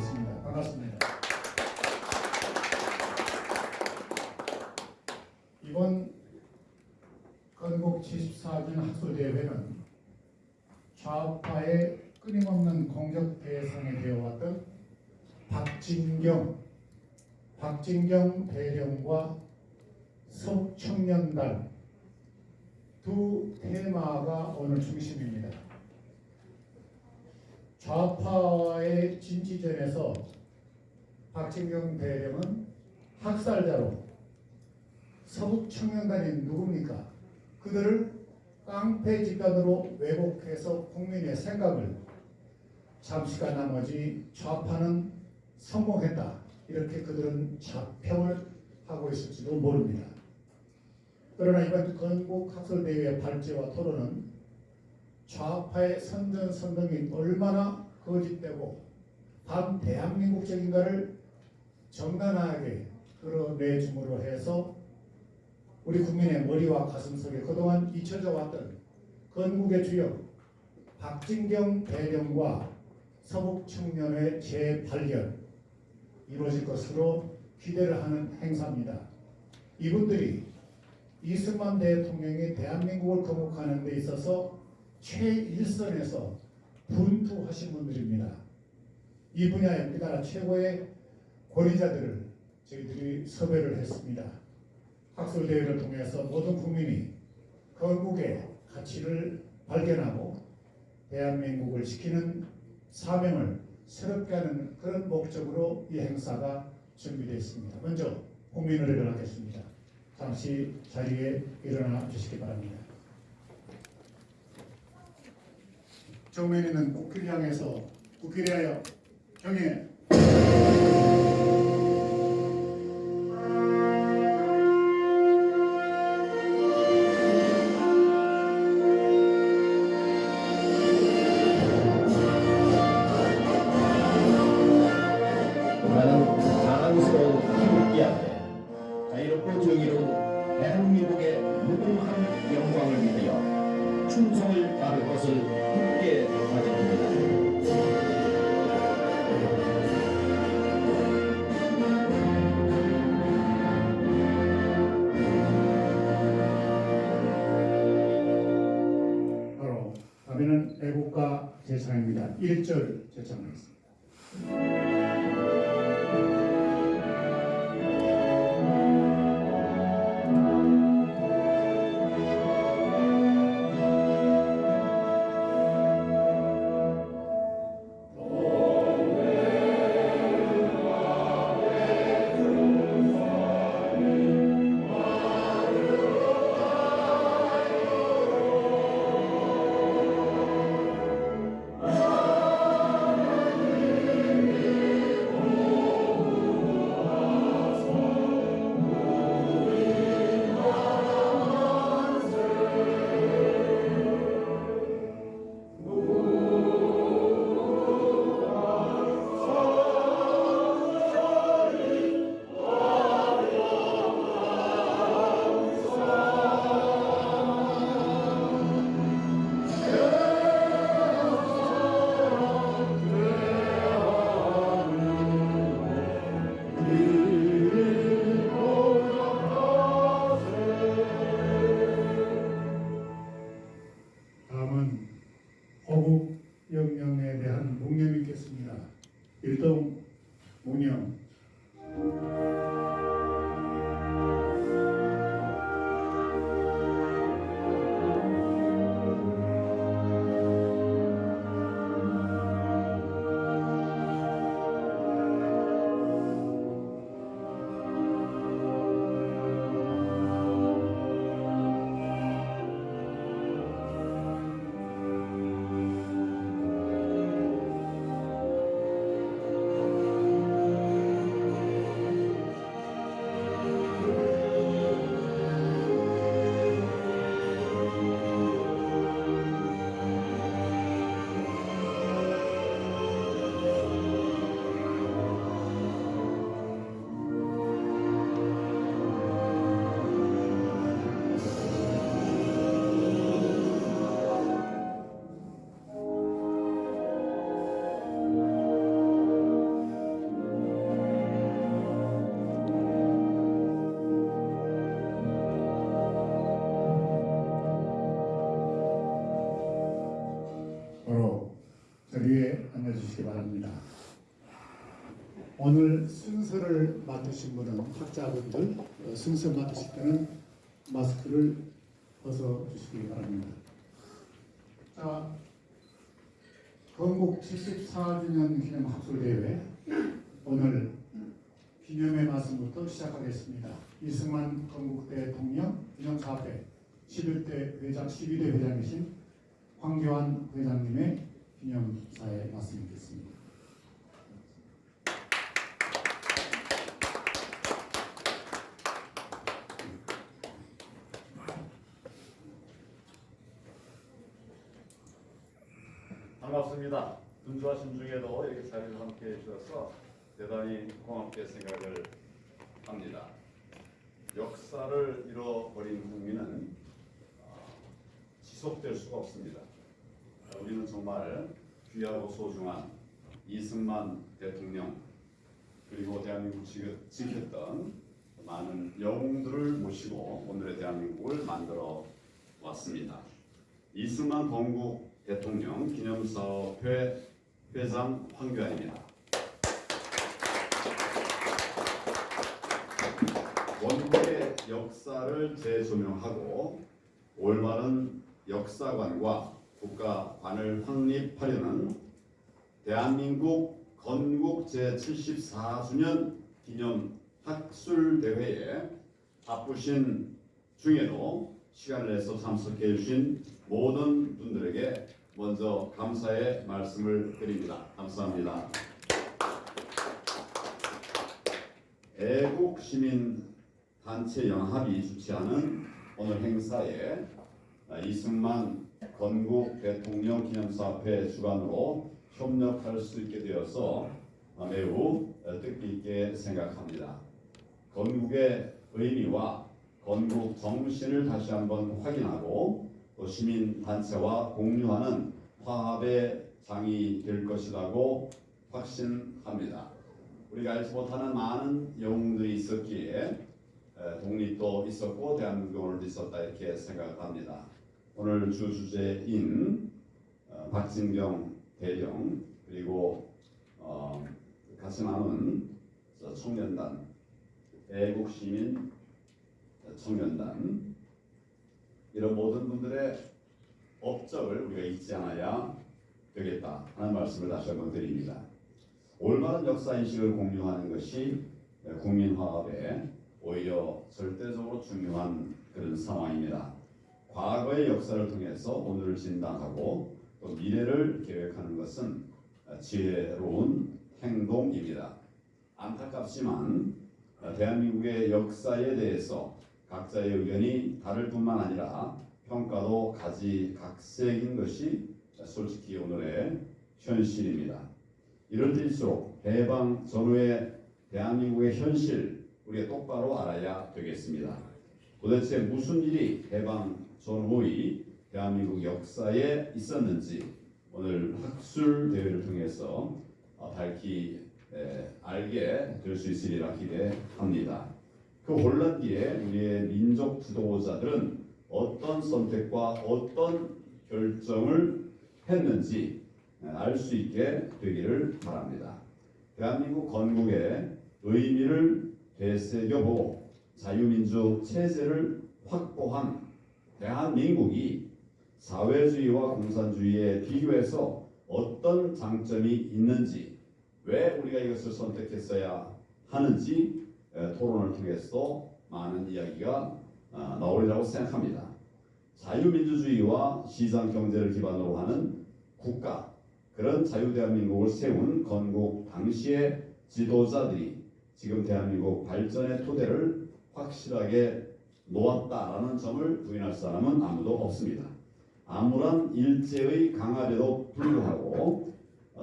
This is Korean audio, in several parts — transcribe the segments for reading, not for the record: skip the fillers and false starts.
하겠습니다. 반갑습니다. 이번 건국 74주년 학술대회는 좌파의 끊임없는 공격 대상이 되어왔던 박진경 대령과 서북청년단 두 테마가 오늘 중심입니다. 좌파와의 진지전에서 박진경 대령은 학살자로, 서북청년단이 누굽니까? 그들을 깡패 집단으로 왜곡해서 국민의 생각을 잠시간 나머지 좌파는 성공했다, 이렇게 그들은 자평을 하고 있을지도 모릅니다. 그러나 이번 건국 학술대회의 발제와 토론은 좌파의 선전선동이 얼마나 거짓되고 반대한민국적인가를 정당하게 끌어내줌으로 해서 우리 국민의 머리와 가슴속에 그동안 잊혀져 왔던 건국의 주역 박진경 대령과 서북청년의 재발견 이루어질 것으로 기대를 하는 행사입니다. 이분들이 이승만 대통령이 대한민국을 건국하는 데 있어서 최일선에서 분투하신 분들입니다. 이 분야의 우리나라 최고의 권위자들을 저희들이 섭외를 했습니다. 학술대회를 통해서 모든 국민이 건국의 가치를 발견하고 대한민국을 지키는 사명을 새롭게 하는 그런 목적으로 이 행사가 준비되어 있습니다. 먼저 국민의례를 하겠습니다. 잠시 자리에 일어나 주시기 바랍니다. 정면에 있는 국기를 향해서 국기를 하여 경례. 나는 자랑스러운 희국기 앞에 자유롭고 정의로운 대한민국의 무궁한 영광을 위하여 충성을 다할 것을 굳게 다짐합니다. 바로 다음에는 애국가 제창입니다. 1절 제창하겠습니다. 다음은 호국영령에 대한 묵념이 있겠습니다. 일동 묵념. 일어나 주시기 바랍니다. 오늘 순서를 맡으신 분은 학자분들, 순서 맡으실 때는 마스크를 벗어 주시기 바랍니다. 자, 건국 74주년 기념 학술대회 오늘 기념의 말씀부터 시작하겠습니다. 이승만 건국 대통령 기념사업회 11대 회장, 12대 회장이신 황교안 회장님의 기념사에 말씀드리겠습니다. 반갑습니다. 분주하신 중에도 이렇게 자리를 함께 해주셔서 대단히 고맙게 생각을 합니다. 역사를 잃어버린 국민은 지속될 수가 없습니다. 우리는 정말 귀하고 소중한 이승만 대통령 그리고 대한민국 지켰던 많은 영웅들을 모시고 오늘의 대한민국을 만들어 왔습니다. 이승만 건국 대통령 기념사업회 회장 황교안입니다. 원국의 역사를 재조명하고 올바른 역사관과 국가관을 확립하려는 대한민국 건국 제74주년 기념 학술대회에 바쁘신 중에도 시간을 내서 참석해 주신 모든 분들에게 먼저 감사의 말씀을 드립니다. 감사합니다. 애국시민단체연합이 주최하는 오늘 행사에 이승만 건국 대통령 기념사업회 주관으로 협력할 수 있게 되어서 매우 뜻깊게 생각합니다. 건국의 의미와 건국 정신을 다시 한번 확인하고 또 시민단체와 공유하는 화합의 장이 될 것이라고 확신합니다. 우리가 알지 못하는 많은 영웅들이 있었기에 독립도 있었고 대한민국도 있었다 이렇게 생각합니다. 오늘 주제인 박진경 대령 그리고 같이 나눈 청년단 애국시민 청년단 이런 모든 분들의 업적을 우리가 잊지 않아야 되겠다 하는 말씀을 다시 한번 드립니다. 올바른 역사인식을 공유하는 것이 국민화합에 오히려 절대적으로 중요한 그런 상황입니다. 과거의 역사를 통해서 오늘을 진단하고 또 미래를 계획하는 것은 지혜로운 행동입니다. 안타깝지만 대한민국의 역사에 대해서 각자의 의견이 다를 뿐만 아니라 평가도 가지각색인 것이 솔직히 오늘의 현실입니다. 이럴 때일수록 해방 전후의 대한민국의 현실 우리가 똑바로 알아야 되겠습니다. 도대체 무슨 일이 해방 전후의 대한민국 역사에 있었는지 오늘 학술 대회를 통해서 알게 될 수 있으리라 기대합니다. 그 혼란기에 우리의 민족 지도자들은 어떤 선택과 어떤 결정을 했는지 알 수 있게 되기를 바랍니다. 대한민국 건국의 의미를 되새겨보고 자유민주 체제를 확보한 대한민국이 사회주의와 공산주의에 비교해서 어떤 장점이 있는지 왜 우리가 이것을 선택했어야 하는지 토론을 통해서 많은 이야기가 나오리라고 생각합니다. 자유민주주의와 시장경제를 기반으로 하는 국가 그런 자유대한민국을 세운 건국 당시의 지도자들이 지금 대한민국 발전의 토대를 확실하게 놓았다라는 점을 부인할 사람은 아무도 없습니다. 아무런 일제의 강압에도 불구하고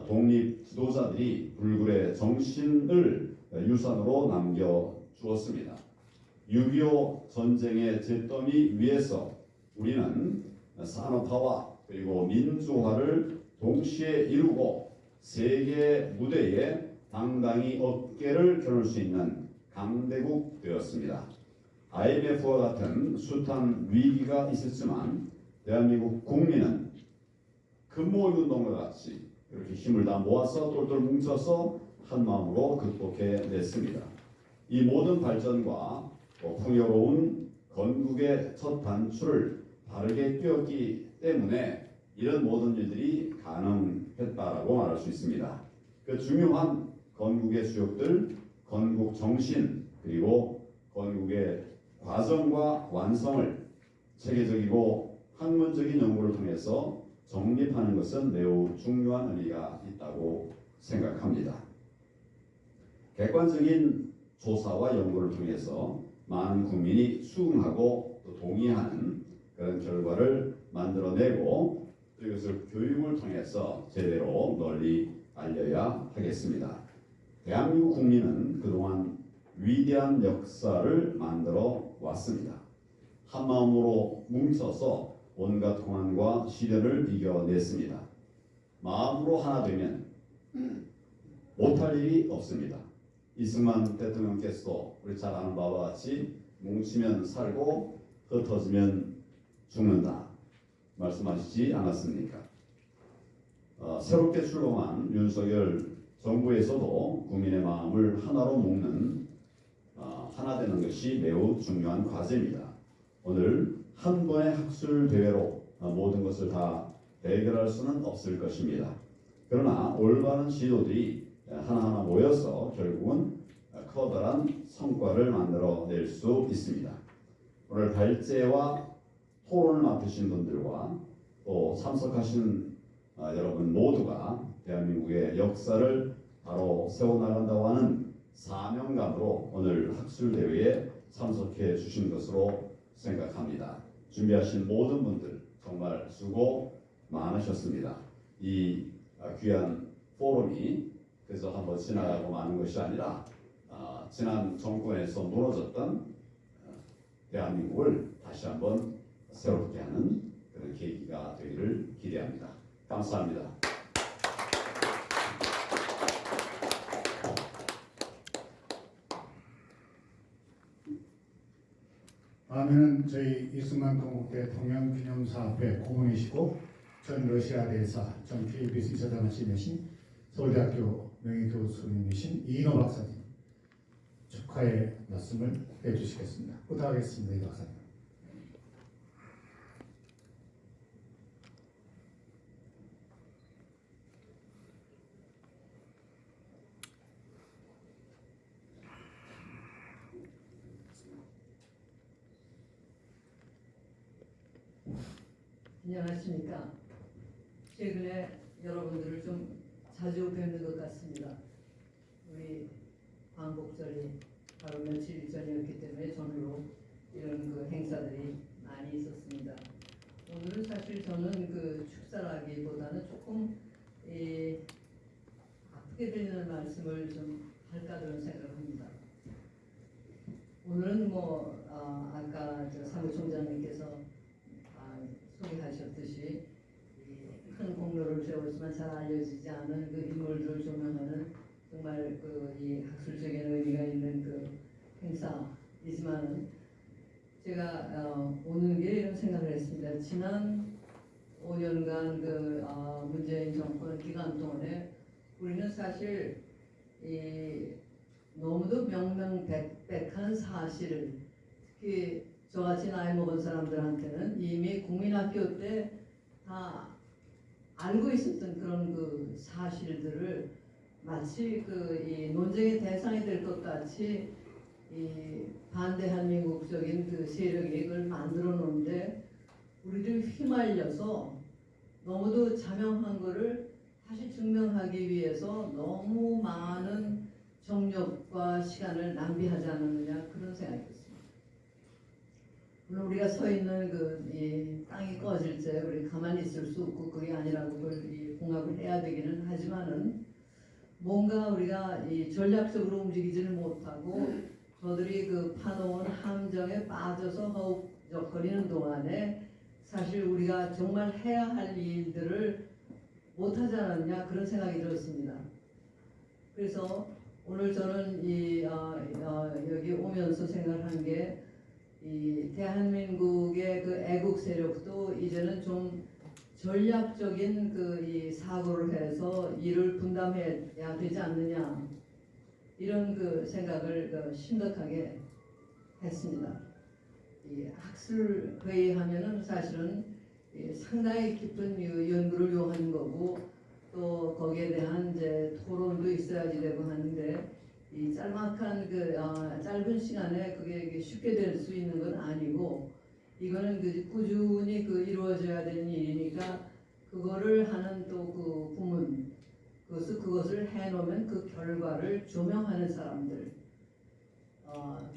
독립 지도자들이 불굴의 정신을 유산으로 남겨주었습니다. 6.25 전쟁의 잿더미 위에서 우리는 산업화와 그리고 민주화를 동시에 이루고 세계 무대에 당당히 어깨를 겨룰 수 있는 강대국 되었습니다. IMF와 같은 숱한 위기가 있었지만 대한민국 국민은 금모운동과 같이 이렇게 힘을 다 모아서 똘똘 뭉쳐서 한 마음으로 극복해냈습니다. 이 모든 발전과 풍요로운 건국의 첫 단추를 바르게 꿰었기 때문에 이런 모든 일들이 가능했다라고 말할 수 있습니다. 그 중요한 건국의 주역들, 건국 정신, 그리고 건국의 과정과 완성을 체계적이고 학문적인 연구를 통해서 정립하는 것은 매우 중요한 의미가 있다고 생각합니다. 객관적인 조사와 연구를 통해서 많은 국민이 수긍하고 또 동의하는 그런 결과를 만들어내고 또 이것을 교육을 통해서 제대로 널리 알려야 하겠습니다. 대한민국 국민은 그동안 위대한 역사를 만들어 왔습니다. 한마음으로 뭉쳐서 온갖 고난과 시련을 이겨냈습니다. 마음으로 하나 되면 못할 일이 없습니다. 이승만 대통령께서도 우리 잘 아는 바와 같이 뭉치면 살고 흩어지면 죽는다 말씀하시지 않았습니까? 새롭게 출범한 윤석열 정부에서도 국민의 마음을 하나로 묶는 하나 되는 것이 매우 중요한 과제입니다. 오늘 한 번의 학술 대회로 모든 것을 다 해결할 수는 없을 것입니다. 그러나 올바른 지도들이 하나하나 모여서 결국은 커다란 성과를 만들어낼 수 있습니다. 오늘 발제와 토론을 맡으신 분들과 또 참석하신 여러분 모두가 대한민국의 역사를 바로 세워나간다고 하는 사명감으로 오늘 학술대회에 참석해 주신 것으로 생각합니다. 준비하신 모든 분들 정말 수고 많으셨습니다. 이 귀한 포럼이 그래서 한번 지나가고 마는 것이 아니라 지난 정권에서 무너졌던 대한민국을 다시 한번 새롭게 하는 그런 계기가 되기를 기대합니다. 감사합니다. 다음에는 저희 이승만 건국대 통영기념사업회 고문이시고 전 러시아 대사, 전 KBS 이사장을 지내신 서울대학교 명예교수님이신 이인호 박사님 축하의 말씀을 해주시겠습니다. 부탁하겠습니다, 이 박사님. 안녕하십니까. 최근에 여러분들을 좀 자주 뵙는 것 같습니다. 우리 광복절이 바로 며칠 전이었기 때문에 전후로 이런 그 행사들이 많이 있었습니다. 오늘은 사실 저는 그 축사라기보다는 조금 아프게 들리는 말씀을 좀 할까 그런 생각합니다. 오늘은 아까 사무총장님께서 소개하셨듯이 큰 공로를 세웠지만 잘 알려지지 않은 그 인물들을 조명하는 정말 이 학술적인 의미가 있는 그 행사이지만은 제가 오는 게 이런 생각을 했습니다. 지난 5년간 그 문재인 정권 기간 동안에 우리는 사실 너무도 명명백백한 사실을 특히 저같이 나이 먹은 사람들한테는 이미 국민학교 때 다 알고 있었던 그런 그 사실들을 마치 이 논쟁의 대상이 될 것 같이 이 반대한민국적인 그 세력이 그걸 만들어 놓는데 우리들 휘말려서 너무도 자명한 거를 다시 증명하기 위해서 너무 많은 정력과 시간을 낭비하지 않았느냐 그런 생각이 듭니다. 물론 우리가 서 있는 이 땅이 꺼질 때 우리 가만히 있을 수 없고 그게 아니라고 그걸 공합을 해야 되기는 하지만은 뭔가 우리가 전략적으로 움직이지를 못하고 저들이 그 파놓은 함정에 빠져서 허우적거리는 동안에 사실 우리가 정말 해야 할 일들을 못하지 않았냐 그런 생각이 들었습니다. 그래서 오늘 저는 여기 오면서 생각한 게 이 대한민국의 그 애국 세력도 이제는 좀 전략적인 이 사고를 해서 안에서 일을 분담해야 되지 않느냐 이런 그 생각을 심각하게 했습니다. 이 학술 회의하면은 사실은 상당히 깊은 연구를 요하는 거고 또 거기에 대한 이제 토론도 있어야지 되고 하는데 이 짤막한 짧은 시간에 그게 쉽게 될 수 있는 건 아니고 이거는 꾸준히 이루어져야 되는 일이니까 그거를 하는 또 그 부문 그것을 해놓으면 그 결과를 조명하는 사람들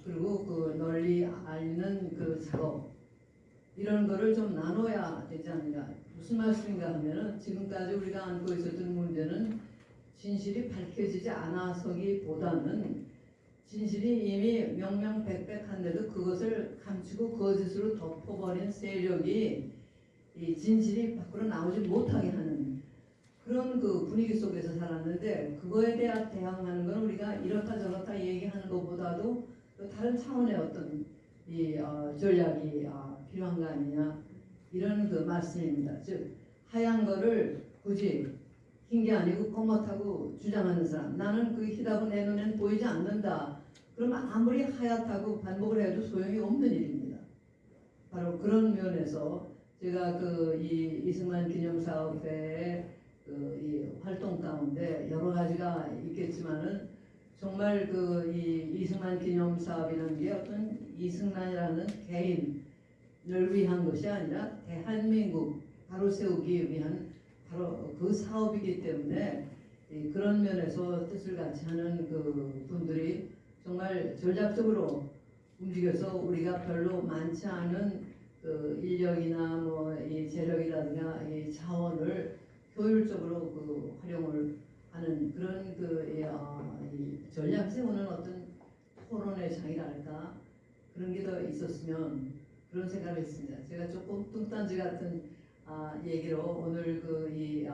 그리고 널리 알리는 작업 이런 거를 좀 나눠야 되지 않느냐. 무슨 말씀인가 하면은 지금까지 우리가 안고 있었던 문제는 진실이 밝혀지지 않아서기보다는 진실이 이미 명명백백한데도 그것을 감추고 거짓으로 덮어버린 세력이 이 진실이 밖으로 나오지 못하게 하는 그런 분위기 속에서 살았는데 그거에 대항하는 건 우리가 이렇다 저렇다 얘기하는 것보다도 또 다른 차원의 어떤 전략이 필요한 거 아니냐 이런 말씀입니다. 즉 하얀 거를 굳이 흰 게 아니고 검었다고 주장하는 사람 나는 그 희다고 내 눈에는 보이지 않는다. 그러면 아무리 하얗다고 반복을 해도 소용이 없는 일입니다. 바로 그런 면에서 제가 이 이승만 기념사업회의 이 활동 가운데 여러 가지가 있겠지만은 정말 이 이승만 기념사업이라는 게 어떤 이승만이라는 개인을 위한 것이 아니라 대한민국 바로 세우기 위한 바로 그 사업이기 때문에 그런 면에서 뜻을 같이 하는 분들이 정말 전략적으로 움직여서 우리가 별로 많지 않은 인력이나 이 재력이라든가 이 자원을 효율적으로 활용을 하는 그런 이 전략 세우는 어떤 토론의 장이랄까 그런 게 더 있었으면 그런 생각을 했습니다. 제가 조금 뚱딴지 같은 얘기로 오늘 이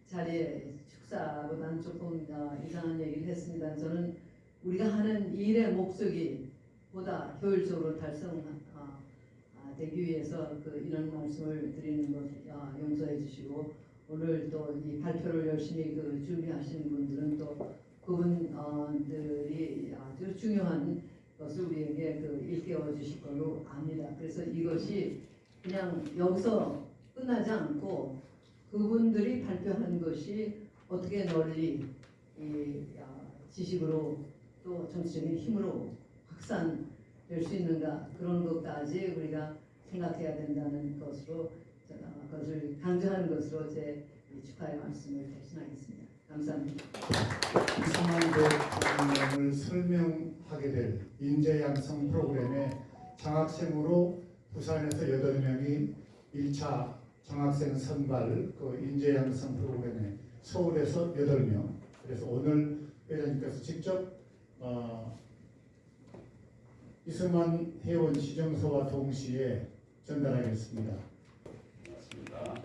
자리에 축사보다는 조금 이상한 얘기를 했습니다. 저는 우리가 하는 일의 목적이 보다 효율적으로 달성되기 위해서 이런 말씀을 드리는 것 용서해 주시고 오늘 또 이 발표를 열심히 준비하시는 분들은 또 그분들이 아주 중요한 것을 우리에게 일깨워 주실 걸로 압니다. 그래서 이것이 그냥 여기서 끝나지 않고 그분들이 발표한 것이 어떻게 널리 지식으로 또 정치적인 힘으로 확산될 수 있는가 그런 것까지 우리가 생각해야 된다는 것으로 그것을 강조하는 것으로 제 축하의 말씀을 대신하겠습니다. 감사합니다. 이승만 대통령을 설명하게 될 인재양성 프로그램의 장학생으로 부산에서 8명이 1차 장학생 선발 인재양성 프로그램에 서울에서 8명 그래서 오늘 회장님께서 직접 이승만 회원 지정서와 동시에 전달하겠습니다. 고맙습니다.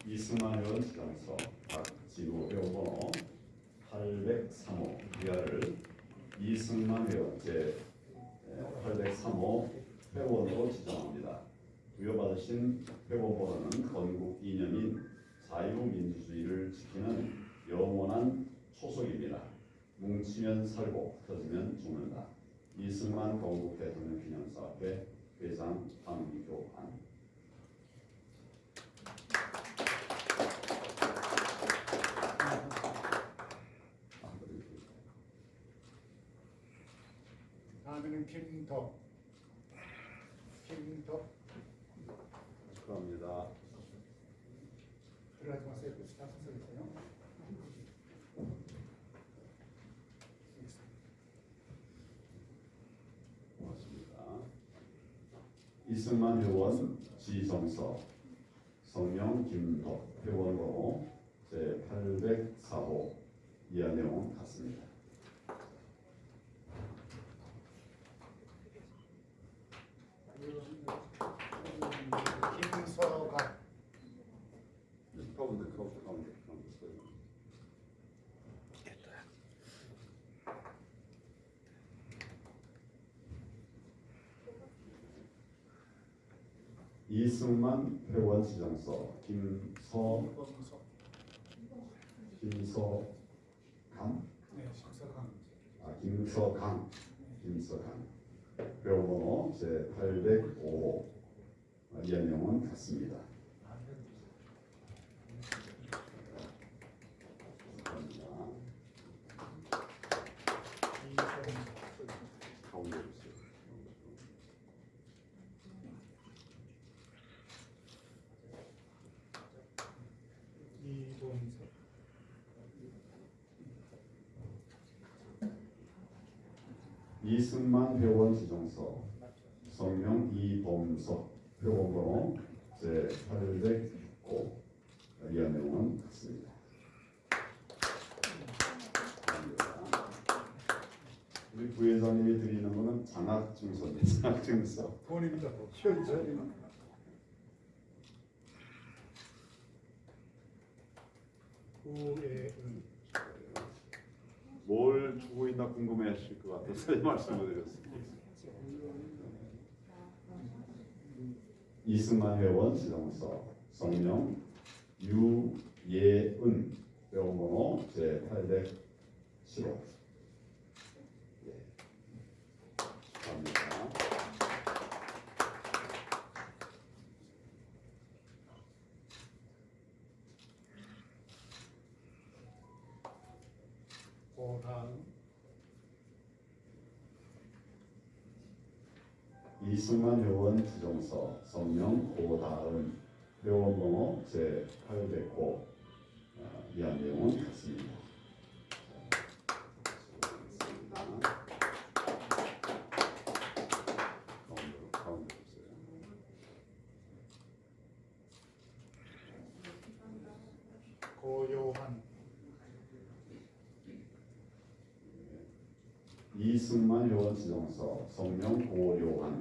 이승만 회원 지정서 박진우 회원번호 803호 위아를 이승만 회원 제 803호 회원으로 지정합니다. 부여받으신 회원번호는 건국 이념인 자유민주주의를 지키는 영원한 초석입니다. 뭉치면 살고 터지면 죽는다. 이승만 건국 대통령 기념사업회 회장 황교안. 다음에는 김덕. 축하합니다. 들어가지 마세요. 스타트 써주세요. 고맙습니다. 이승만 회원 지정서 성명 김덕 회원번호 제 804호 이하 내용 같습니다. 김서각. 가운데. 이승만 회원 지정서 김서각 김서강, 네, 심사강. 김서강. 배우번호 제 805호. 이한 내용은 같습니다. 가운데 보세요. 이동석. 이승만 회원 지정서 성명 이범석 회원번호 제 809. 이한 내용은 같습니다. 우리 부회장님이 드리는 것은 장학증서입니다. 장학증서. 본입니다. 현재. 구애은. 뭘 주고 있나 궁금해하실 것 같아서 이 말씀을 드렸습니다. 이승만 회원 지정서 성명 유예은 회원번호 제 815. 예. 축하합니다. 고다은. 이승만 회원 지정서 성명 고다은 회원번호 제 809. 이한 내용은 같습니다. 가운데 보세요. 고요한. 이승만 회원 지정서 성명 고요한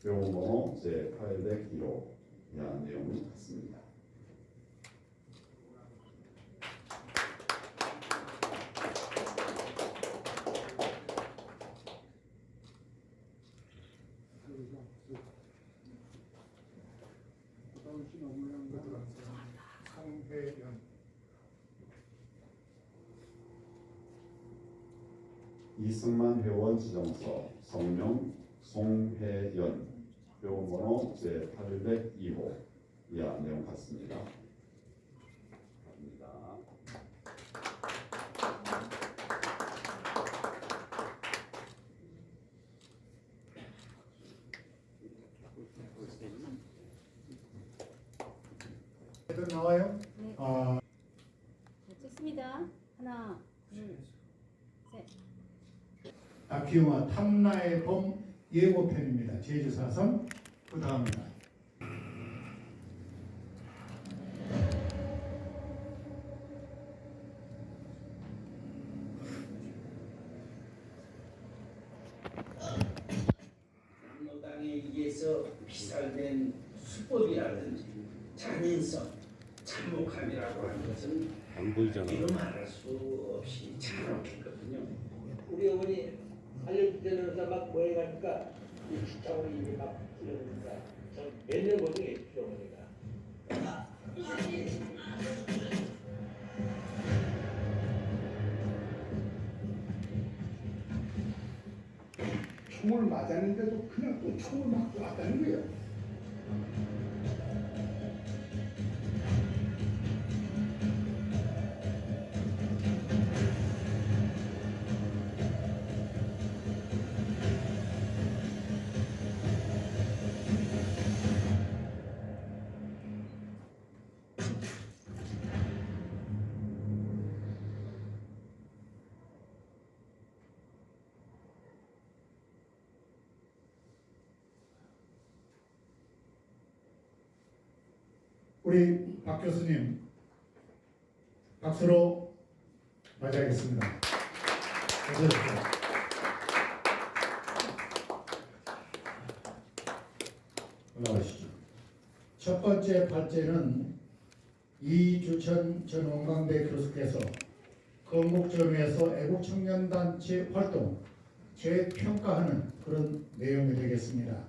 회원번호 제 801호. 이한 내용은 같습니다. 성회연. 이승만 회원 지정서 성명 송혜연 회원번호 제 802호. 이하 내용 같습니다. 갑니다. 애들 나와요? 네. 아, 네, 찍습니다. 하나, 둘, 셋. 다큐와 탐나의 봄 예고편입니다. 제주 4선 그 다음입니다. 노당에 의해서 피살된 수법이라든지 잔인성, 참혹함이라고 하는 것은 이루 말할 수 없이 잔혹했거든요. 우리 어머니 알려주는 막 모여가니까 이 숫자로 이미 막 들어오니까 몇년 고생했죠 어머니가. 총을 맞았는데도 그냥 또 총을 맞고 왔다는 거예요. 우리 박 교수님 박수로 맞이하겠습니다. 어서 오십시오. 올라가시죠. 첫 번째 발제는 이주천 전 원광대 교수께서 건국전후에서 애국청년단체 활동 재평가하는 그런 내용이 되겠습니다.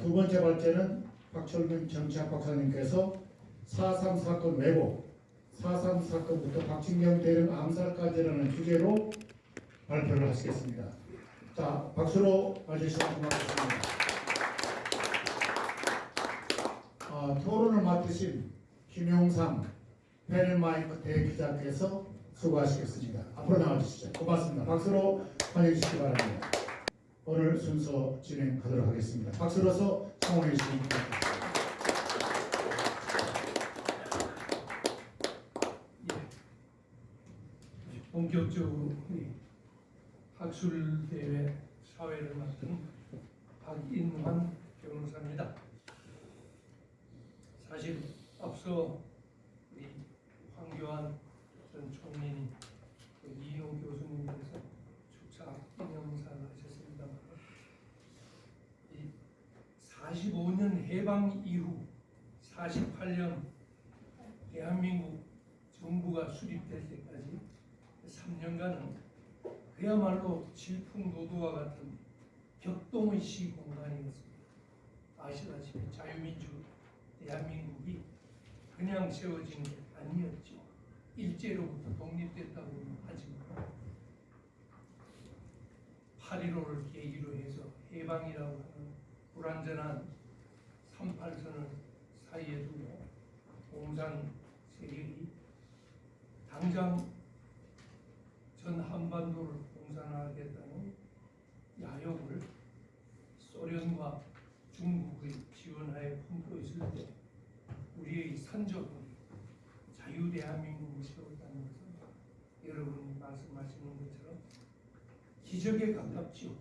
두 번째 발제는 박철균 정치학 박사님께서 4.3 사건 왜곡, 4.3 사건부터 박진경 대령 암살까지라는 주제로 발표를 하시겠습니다. 자, 박수로 와주시면 고맙겠습니다. 토론을 맡으신 김용삼 패널마이크 대기자께서 수고하시겠습니다. 앞으로 나와주시죠. 고맙습니다. 박수로 환영해 주시기 바랍니다. 오늘 순서 진행하도록 하겠습니다. 박수로서 청원해 주시기 바랍니다. 본격적으로 우리 학술대회 사회를 맡은 박인환 변호사입니다. 사실 앞서 우리 황교안 전 총리님, 이인호 교수님께서 축사 기념사를 하셨습니다만, 이 45년 해방 이후 48년 대한민국 정부가 수립될 때까지 3년간은 그야말로 질풍노도와 같은 격동의 시공간이었습니다. 아시다시피 자유민주 대한민국이 그냥 세워진 게 아니었죠. 일제로부터 독립됐다고는 하지만 8.15를 계기로 해서 해방이라고 하는 불완전한 38선을 사이에 두고 공산 세력이 당장 전 한반도를 공산화하겠다는 야욕을 소련과 중국의 지원하에 품고 있을 때 우리의 선조들이 자유대한민국을 세웠다는 것은 여러분이 말씀하시는 것처럼 기적에 가깝죠.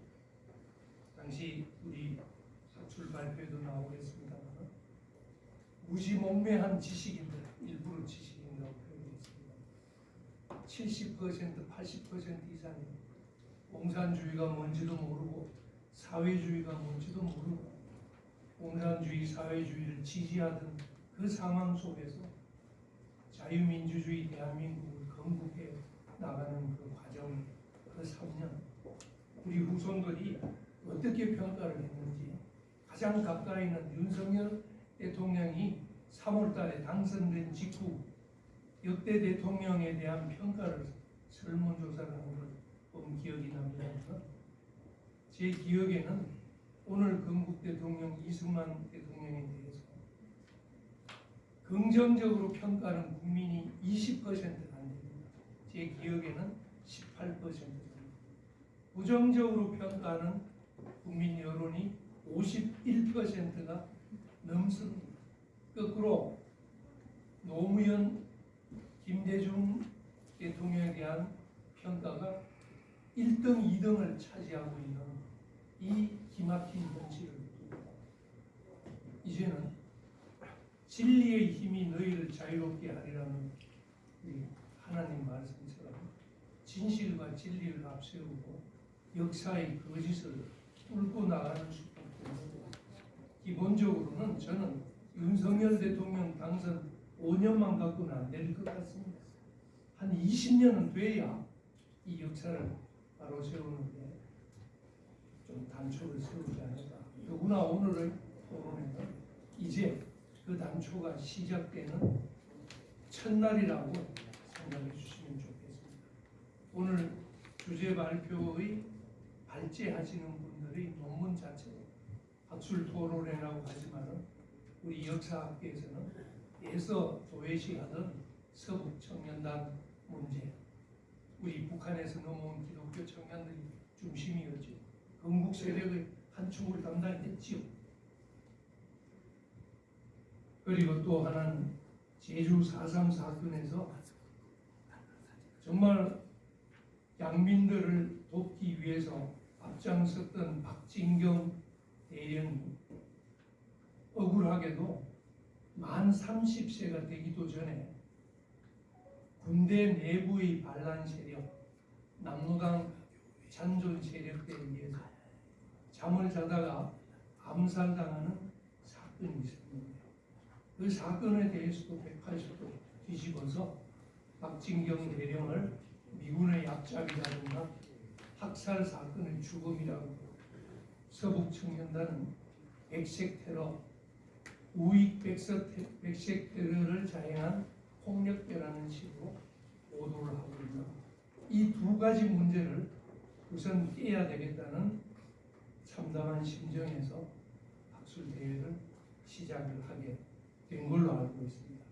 당시 우리 사출 발표에도 나오겠습니다만 무지몽매한 지식인들, 일부러 지식인이라고 표현했습니다. 70%, 80% 이상이 공산주의가 뭔지도 모르고 사회주의가 뭔지도 모르고 공산주의, 사회주의를 지지하던 그 상황 속에서 자유민주주의 대한민국을 건국해 나가는 그 과정, 그 3년 우리 후손들이 어떻게 평가를 했는지 가장 가까이 있는 윤석열 대통령이 3월달에 당선된 직후 역대 대통령에 대한 평가를 설문조사를 한 걸 본 기억이 납니다. 제 기억에는 오늘 건국 대통령 이승만 대통령에 대해서 긍정적으로 평가하는 국민이 20%가 안 됩니다. 제 기억에는 18%입니다. 부정적으로 평가하는 국민 여론이 51%가 넘습니다. 거꾸로 노무현, 김대중 대통령에 대한 평가가 1등, 2등을 차지하고 있는 이 기막힌 현실을 두고 이제는 진리의 힘이 너희를 자유롭게 하리라는 우리 하나님 말씀처럼 진실과 진리를 앞세우고 역사의 거짓을 뚫고 나가는 수밖에 없고, 기본적으로는 저는 윤석열 대통령 당선 5년만 갖고는 안 될 것 같습니다. 한 20년은 돼야 이 역사를 바로 세우는데 좀 단초를 세우지 않을까. 더구나 오늘의 토론회는 이제 그 단초가 시작되는 첫날이라고 생각해 주시면 좋겠습니다. 오늘 주제 발표의 발제하시는 분들의 논문 자체도 학술 토론회라고 하지만 우리 역사학계에서는 에서 도외시하던 서북 청년단 문제, 우리 북한에서 넘어온 기독교 청년들이 중심이었죠. 건국 세력의 한 축을 담당했지요. 그리고 또 하나는 제주 4.3 사건에서 정말 양민들을 돕기 위해서 앞장섰던 박진경 대령이 억울하게도 만 30세가 되기도 전에 군대 내부의 반란 세력, 남로당 잔존 세력들에 의해서 잠을 자다가 암살당하는 사건이 있습니다. 그 사건에 대해서도 180도 뒤집어서 박진경 대령을 미군의 약잡이라든가 학살 사건의 주범이라고, 서북 청년단은 백색 테러, 우익 백색 테러를 자행한 폭력배라는 식으로 보도를 하고 있다. 이 두 가지 문제를 우선 깨야 되겠다는 참담한 심정에서 학술 대회를 시작을 하게 된 걸로 알고 있습니다.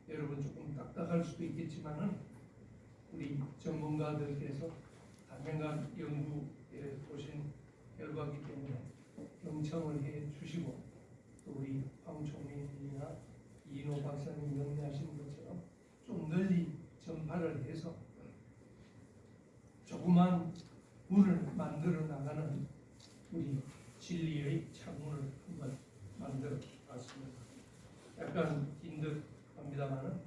여러분 조금 딱딱할 수도 있겠지만은 우리 전문가들께서 단연간 연구에 보신 결과이기 때문에 경청을 해 주시고 또 우리 황총리나 이인호 박사님 명리하신 것처럼 좀 널리 전파를 해서 조그만 문을 만들어 나가는 우리 진리의 창문을 한번 만들어 봤습니다. 약간 긴 듯 합니다만은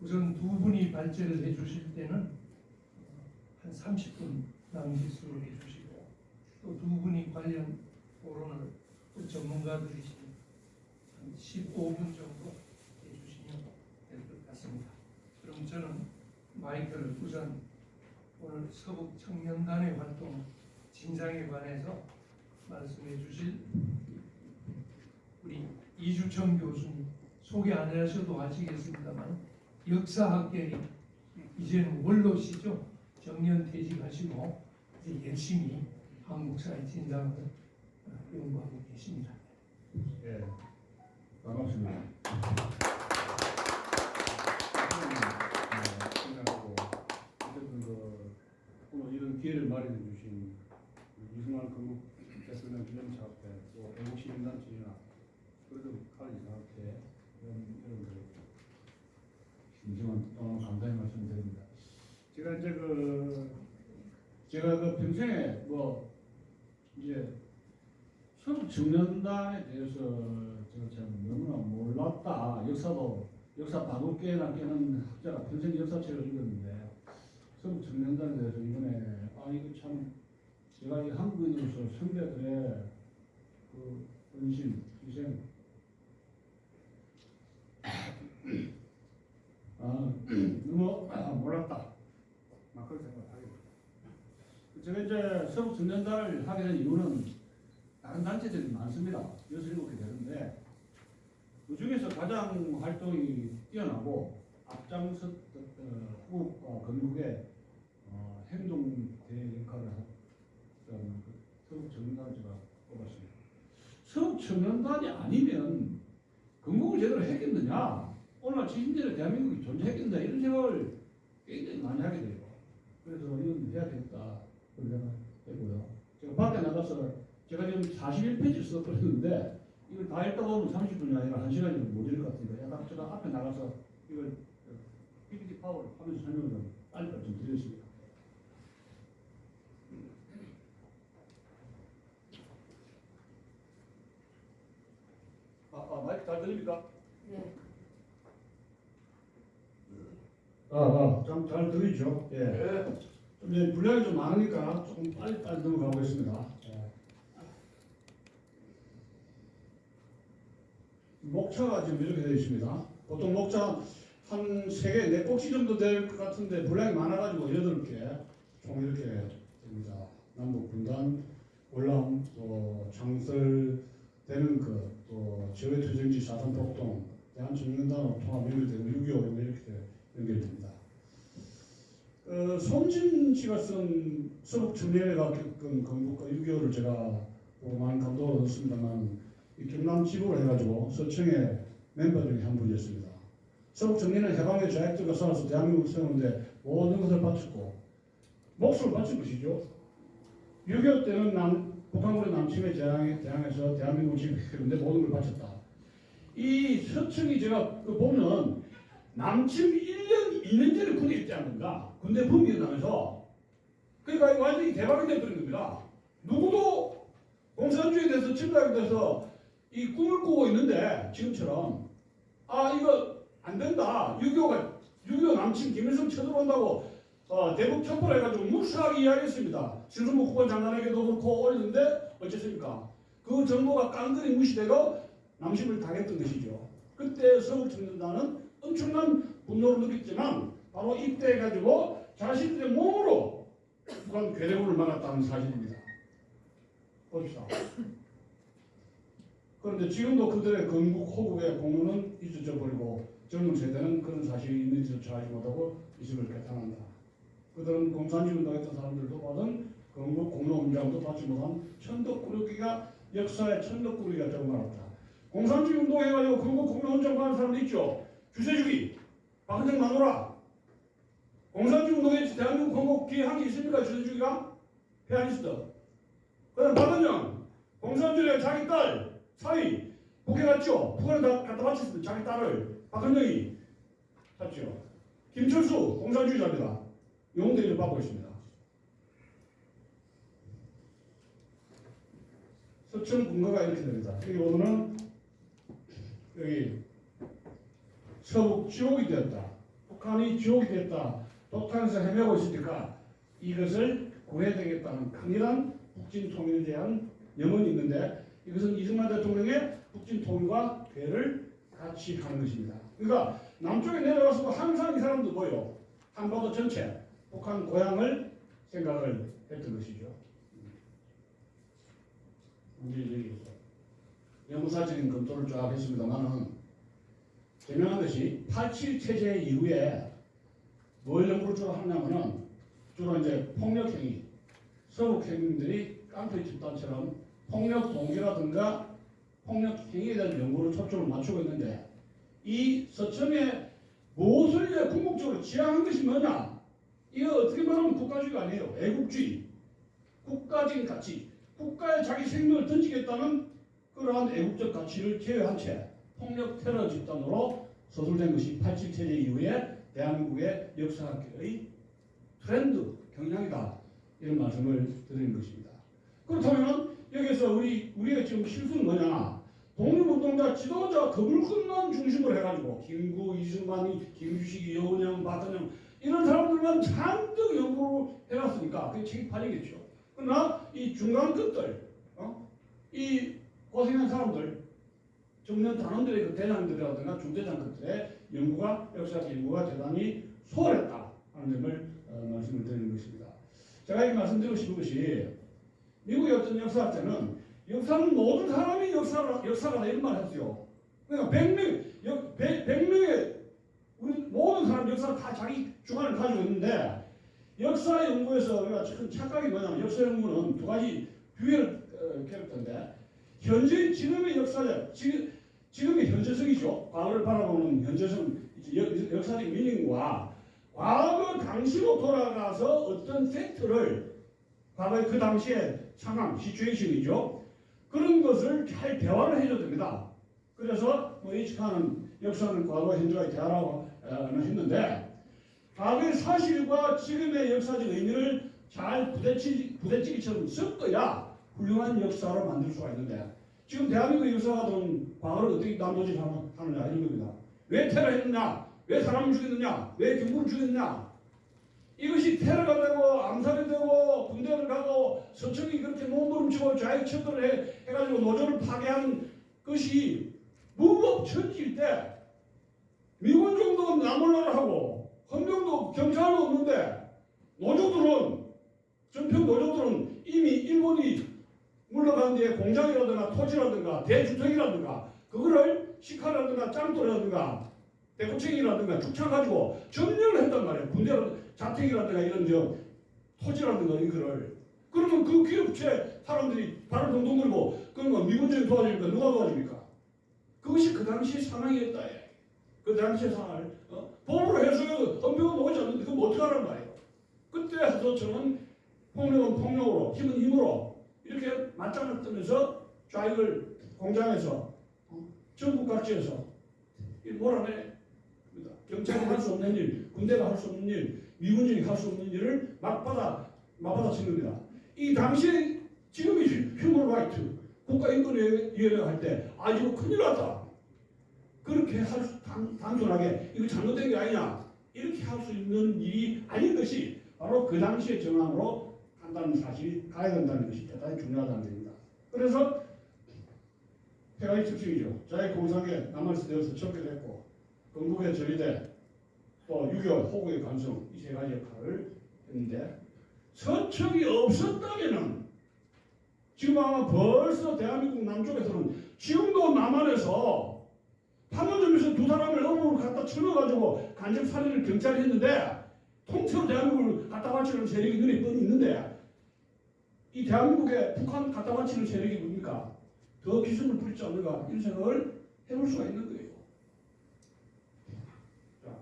우선 두 분이 발제를 해 주실 때는 한 30분 남짓으로 해 주시고 또 두 분이 관련 토론을 또 전문가들이신 한 15분 정도 해 주시면 될 것 같습니다. 그럼 저는 마이크를 우선 오늘 서북 청년단의 활동 진상에 관해서 말씀해 주실 우리 이주청 교수님 소개 안 하셔도 아시겠습니다만 역사학계의 이제는 원로시죠. 정년 퇴직하시고 이제 열심히 한국사의 진상을 연구하고 계십니다. 예, 반갑습니다. 끝났고 어쨌든 오늘 이런 기회를 마련해 주신 이승환 건국 대통령 기념사업회 또 애국시민단체나 그래도 칼리사업회 여러분들 진심은 감사의 말씀드립니다. 제가 이제 제가 평생에 이제 서북 청년단에 대해서 제가 참 너무나 몰랐다. 역사 바둑계나 깨는 학자가 평생 역사책을 읽었는데 서북 청년단에 대해서 이번에 이거 참 제가 이 한국인으로서 선배들의 그 헌신, 희생 너무 몰랐다. 막 그렇게 생각하게 됩니다. 제가 이제 서북 청년단을 하게 된 이유는 다른 단체들이 많습니다. 6, 7개 되는데 그 중에서 가장 활동이 뛰어나고 앞장섰던 후국과 건국의 행동대 역할을 했던 서북 청년단을 제가 뽑았습니다. 서북 청년단이 아니면 건국을 제대로 했겠느냐? 오늘날 70년대 대한민국이 존재했겠느냐? 이런 생각을 굉장히 많이 하게 돼요. 그래서 이건 해야 되겠다. 그런 생각을 했고요. 제가 밖에 나가서 제가 지금 41페이지 써버렸는데 이걸 다 읽다 보면 30분이 아니라 1시간이 모자랄 것 같으니까 약간 제가 앞에 나가서 이걸 PPT 파워를 하면서 설명을 좀 빨리 좀 드리겠습니다. 마이크 잘 들립니까? 네. 잘 들리죠? 예. 이제 분량이 좀 많으니까 조금 빨리 넘어가보겠습니다. 예. 목차가 지금 이렇게 되어 있습니다. 보통 목차 한 3개, 4꼭지 정도 될 것 같은데 분량이 많아가지고 8개 총 이렇게 됩니다. 남북 분단, 월남, 또 창설되는 또 지역투쟁지 사선폭동, 대한청년단으로 통합 연결되고 6.25 이렇게 연결됩니다. 손진 씨가 쓴 서북 청년회가 겪은 건국과 6.25를 제가 보고 많은 감동을 얻었습니다만 이 경남 지부를 해가지고 서청의 멤버 중에 한 분이었습니다. 서북 청년은 해방의 좌익들과 싸워서 대한민국을 세우는데 모든 것을 바쳤고 목숨을 바친 것이죠. 6.25 때는 북한군의 남침에 대항해서 대한민국을 지키는데 모든 걸 바쳤다. 이 서청이 제가 보면 남침 1년, 2년 전에 군대 입대한 겁니다. 군대 범위에 나면서. 그러니까 완전히 대박이 되어버린 겁니다. 누구도 공산주의에 대해서 침략에 대해서 이 꿈을 꾸고 있는데 지금처럼 이거 안 된다. 6.25 남침 김일성 쳐들어온다고 대북 첩보를 해가지고 무수하게 이야기했습니다. 신승무 국방장관에게도 그렇고 올렸는데 어쨌습니까? 그 정보가 깡그리 무시되고 남침을 당했던 것이죠. 그때 서북청년단은 엄청난 분노를 느꼈지만 바로 입대해가지고 자신들의 몸으로 북한 괴뢰군을 막았다는 사실입니다. 봅시다. 그런데 지금도 그들의 건국 호국의 공로는 잊어져 버리고 젊은 세대는 그런 사실이 있는지조차 알지 못하고 이식을 개탄한다. 그들은 공산주의 운동했던 사람들도 받은 건국 공로훈장도 받지 못한 천덕꾸러기가 역사의 천덕꾸러기가 되고 말았다. 공산주의 운동해가지고 건국 공로훈장 받은 사람도 있죠. 주세주기, 박은정 마누라. 공산주의 운동에 대한민국 건국 기여한 게 있습니까? 주세주기가? 피아니스트. 그다음 박은정, 공산주의에 자기 딸 사위 북에 갔죠. 북에 갖다 바쳤습니다. 자기 딸을 박은정이 샀죠. 김철수 공산주의자입니다. 영웅대리를 받고 있습니다. 서천 군가가 이렇게 됩니다. 여기 보면은 여기 서북 지옥이 되었다. 북한이 지옥이 됐다. 북한에서 헤매고 있으니까 이것을 구해야되겠다는 강렬한 북진 통일에 대한 염원이 있는데 이것은 이승만 대통령의 북진 통일과 괴를 같이 하는 것입니다. 그러니까 남쪽에 내려가서 항상 이 사람도 뭐요? 한반도 전체 북한 고향을 생각을 했던 것이죠. 이제 연구사적인 검토를 쫙 했습니다만은 재명한 것이 87 체제 이후에 뭘 연구를 주로 하냐면은 주로 이제 폭력행위, 서북 행위들이 깡패 집단처럼 폭력 동기라든가 폭력 행위에 대한 연구를 초점을 맞추고 있는데 이 서점에 무엇을 이제 궁극적으로 지향한 것이 뭐냐? 이거 어떻게 말하면 국가주의가 아니에요. 애국주의, 국가적인 가치, 국가에 자기 생명을 던지겠다는 그러한 애국적 가치를 제외한 채 폭력 테러 집단으로 서술된 것이 87 체제 이후에 대한민국의 역사학계의 트렌드, 경향이다. 이런 말씀을 드리는 것입니다. 그렇다면 여기서 우리가 지금 실수는 뭐냐? 독립운동자 지도자 거물권만 중심으로 해가지고 김구, 이승만이, 김주식이, 여운형, 박은영 이런 사람들만 잔뜩 연구를 해놨으니까 그게 책임판이겠죠. 그러나 이 중간급들, 이 고생한 사람들, 청년 단원들의 그 대장들이라든가 중대장급들의 연구가 역사적 연구가 대단히 소홀했다 하는 점을 말씀을 드리는 것입니다. 제가 이렇게 말씀드리고 싶은 것이 미국의 어떤 역사학자는 역사는 모든 사람이 역사가 이런 말을 했어요. 그러니까 100명의 우리 모든 사람 역사를 다 자기 주관을 가지고 있는데 역사 연구에서 우리가 큰 착각이 뭐냐면 역사 연구는 두 가지 뷰의 캐릭터인데 지금의 역사적 지금의 현재성이죠. 과거를 바라보는 현재성, 역사적 미닝과 과거 당시로 돌아가서 어떤 팩트를 과거의 그 당시의 상황, 시츄에이션이죠. 그런 것을 잘 대화를 해줘야 됩니다. 그래서 H카는 역사는 과거, 현재와의 대화라고 했는데 과거의 사실과 지금의 역사적 의미를 잘 부대찌개처럼 섞어야 훌륭한 역사로 만들 수가 있는데 지금 대한민국 역사가들은 과거를 어떻게 남도질 하느냐 이런 겁니다. 왜 테러했느냐? 왜 사람을 죽였느냐? 왜 경부를 죽였느냐? 이것이 테러가 되고 암살이 되고 군대를 가고 서청이 그렇게 몸부림치고 좌익천도를 해가지고 노조를 파괴한 것이 무법천지일 때 미군 정도 나몰라를 하고 헌병도 경찰도 없는데 노조들은 전평 노조들은 이미 일본이 물러간 뒤에 공장이라든가 토지라든가 대주택이라든가 그거를 식화라든가 짱돌이라든가 대구청이라든가 죽창 가지고 점령을 했단 말이에요. 군대로 자택이라든가 이런 토지라든가 이거를. 그러면 그 기업체 사람들이 발을 동동 걸고 그러면 미군정이 도와주니까 누가 도와줍니까? 그것이 그 당시 상황이었다. 그 당시의 상황을 법으로 해석해도 헌병은 오지 않는데 그럼 어떡하란 말이에요. 그때 하도처는 폭력은 폭력으로 힘은 힘으로 이렇게 맞짱을 뜨면서 좌익을 공장에서 전국 각지에서 몰아내 경찰이 할 수 없는 일, 군대가 할 수 없는 일, 미군정이 할 수 없는 일을 맞받아친 겁니다. 이 당시에 지금이 휴먼 라이트 국가인권위원회가 할 때 이거 큰일 났다. 그렇게 단순하게 이거 잘못된 게 아니냐 이렇게 할 수 있는 일이 아닌 것이 바로 그 당시의 정황으로 한다는 사실이 가야 된다는 것이 대단히 중요하다는 겁니다. 그래서 세 가지 특징이죠. 자유공산에 남한시대에서 척결했고 건국의 전리대 또 6.25 호국의 감성 이 세 가지 역할을 했는데 서청이 없었다면은 지금 아마 벌써 대한민국 남쪽에서는 지금도 남한에서 판문점에서 두 사람을 어묵으로 갖다 쳐넣어가지고 간접 살인을 경찰이 했는데 통째로 대한민국을 갖다 바치는 세력이 눈에 뻔히 있는데 이 대한민국에 북한 갖다 바치는 세력이 뭡니까? 더 기승을 부리지 않는가 이런 생각을 해볼 수가 있는 거예요. 자,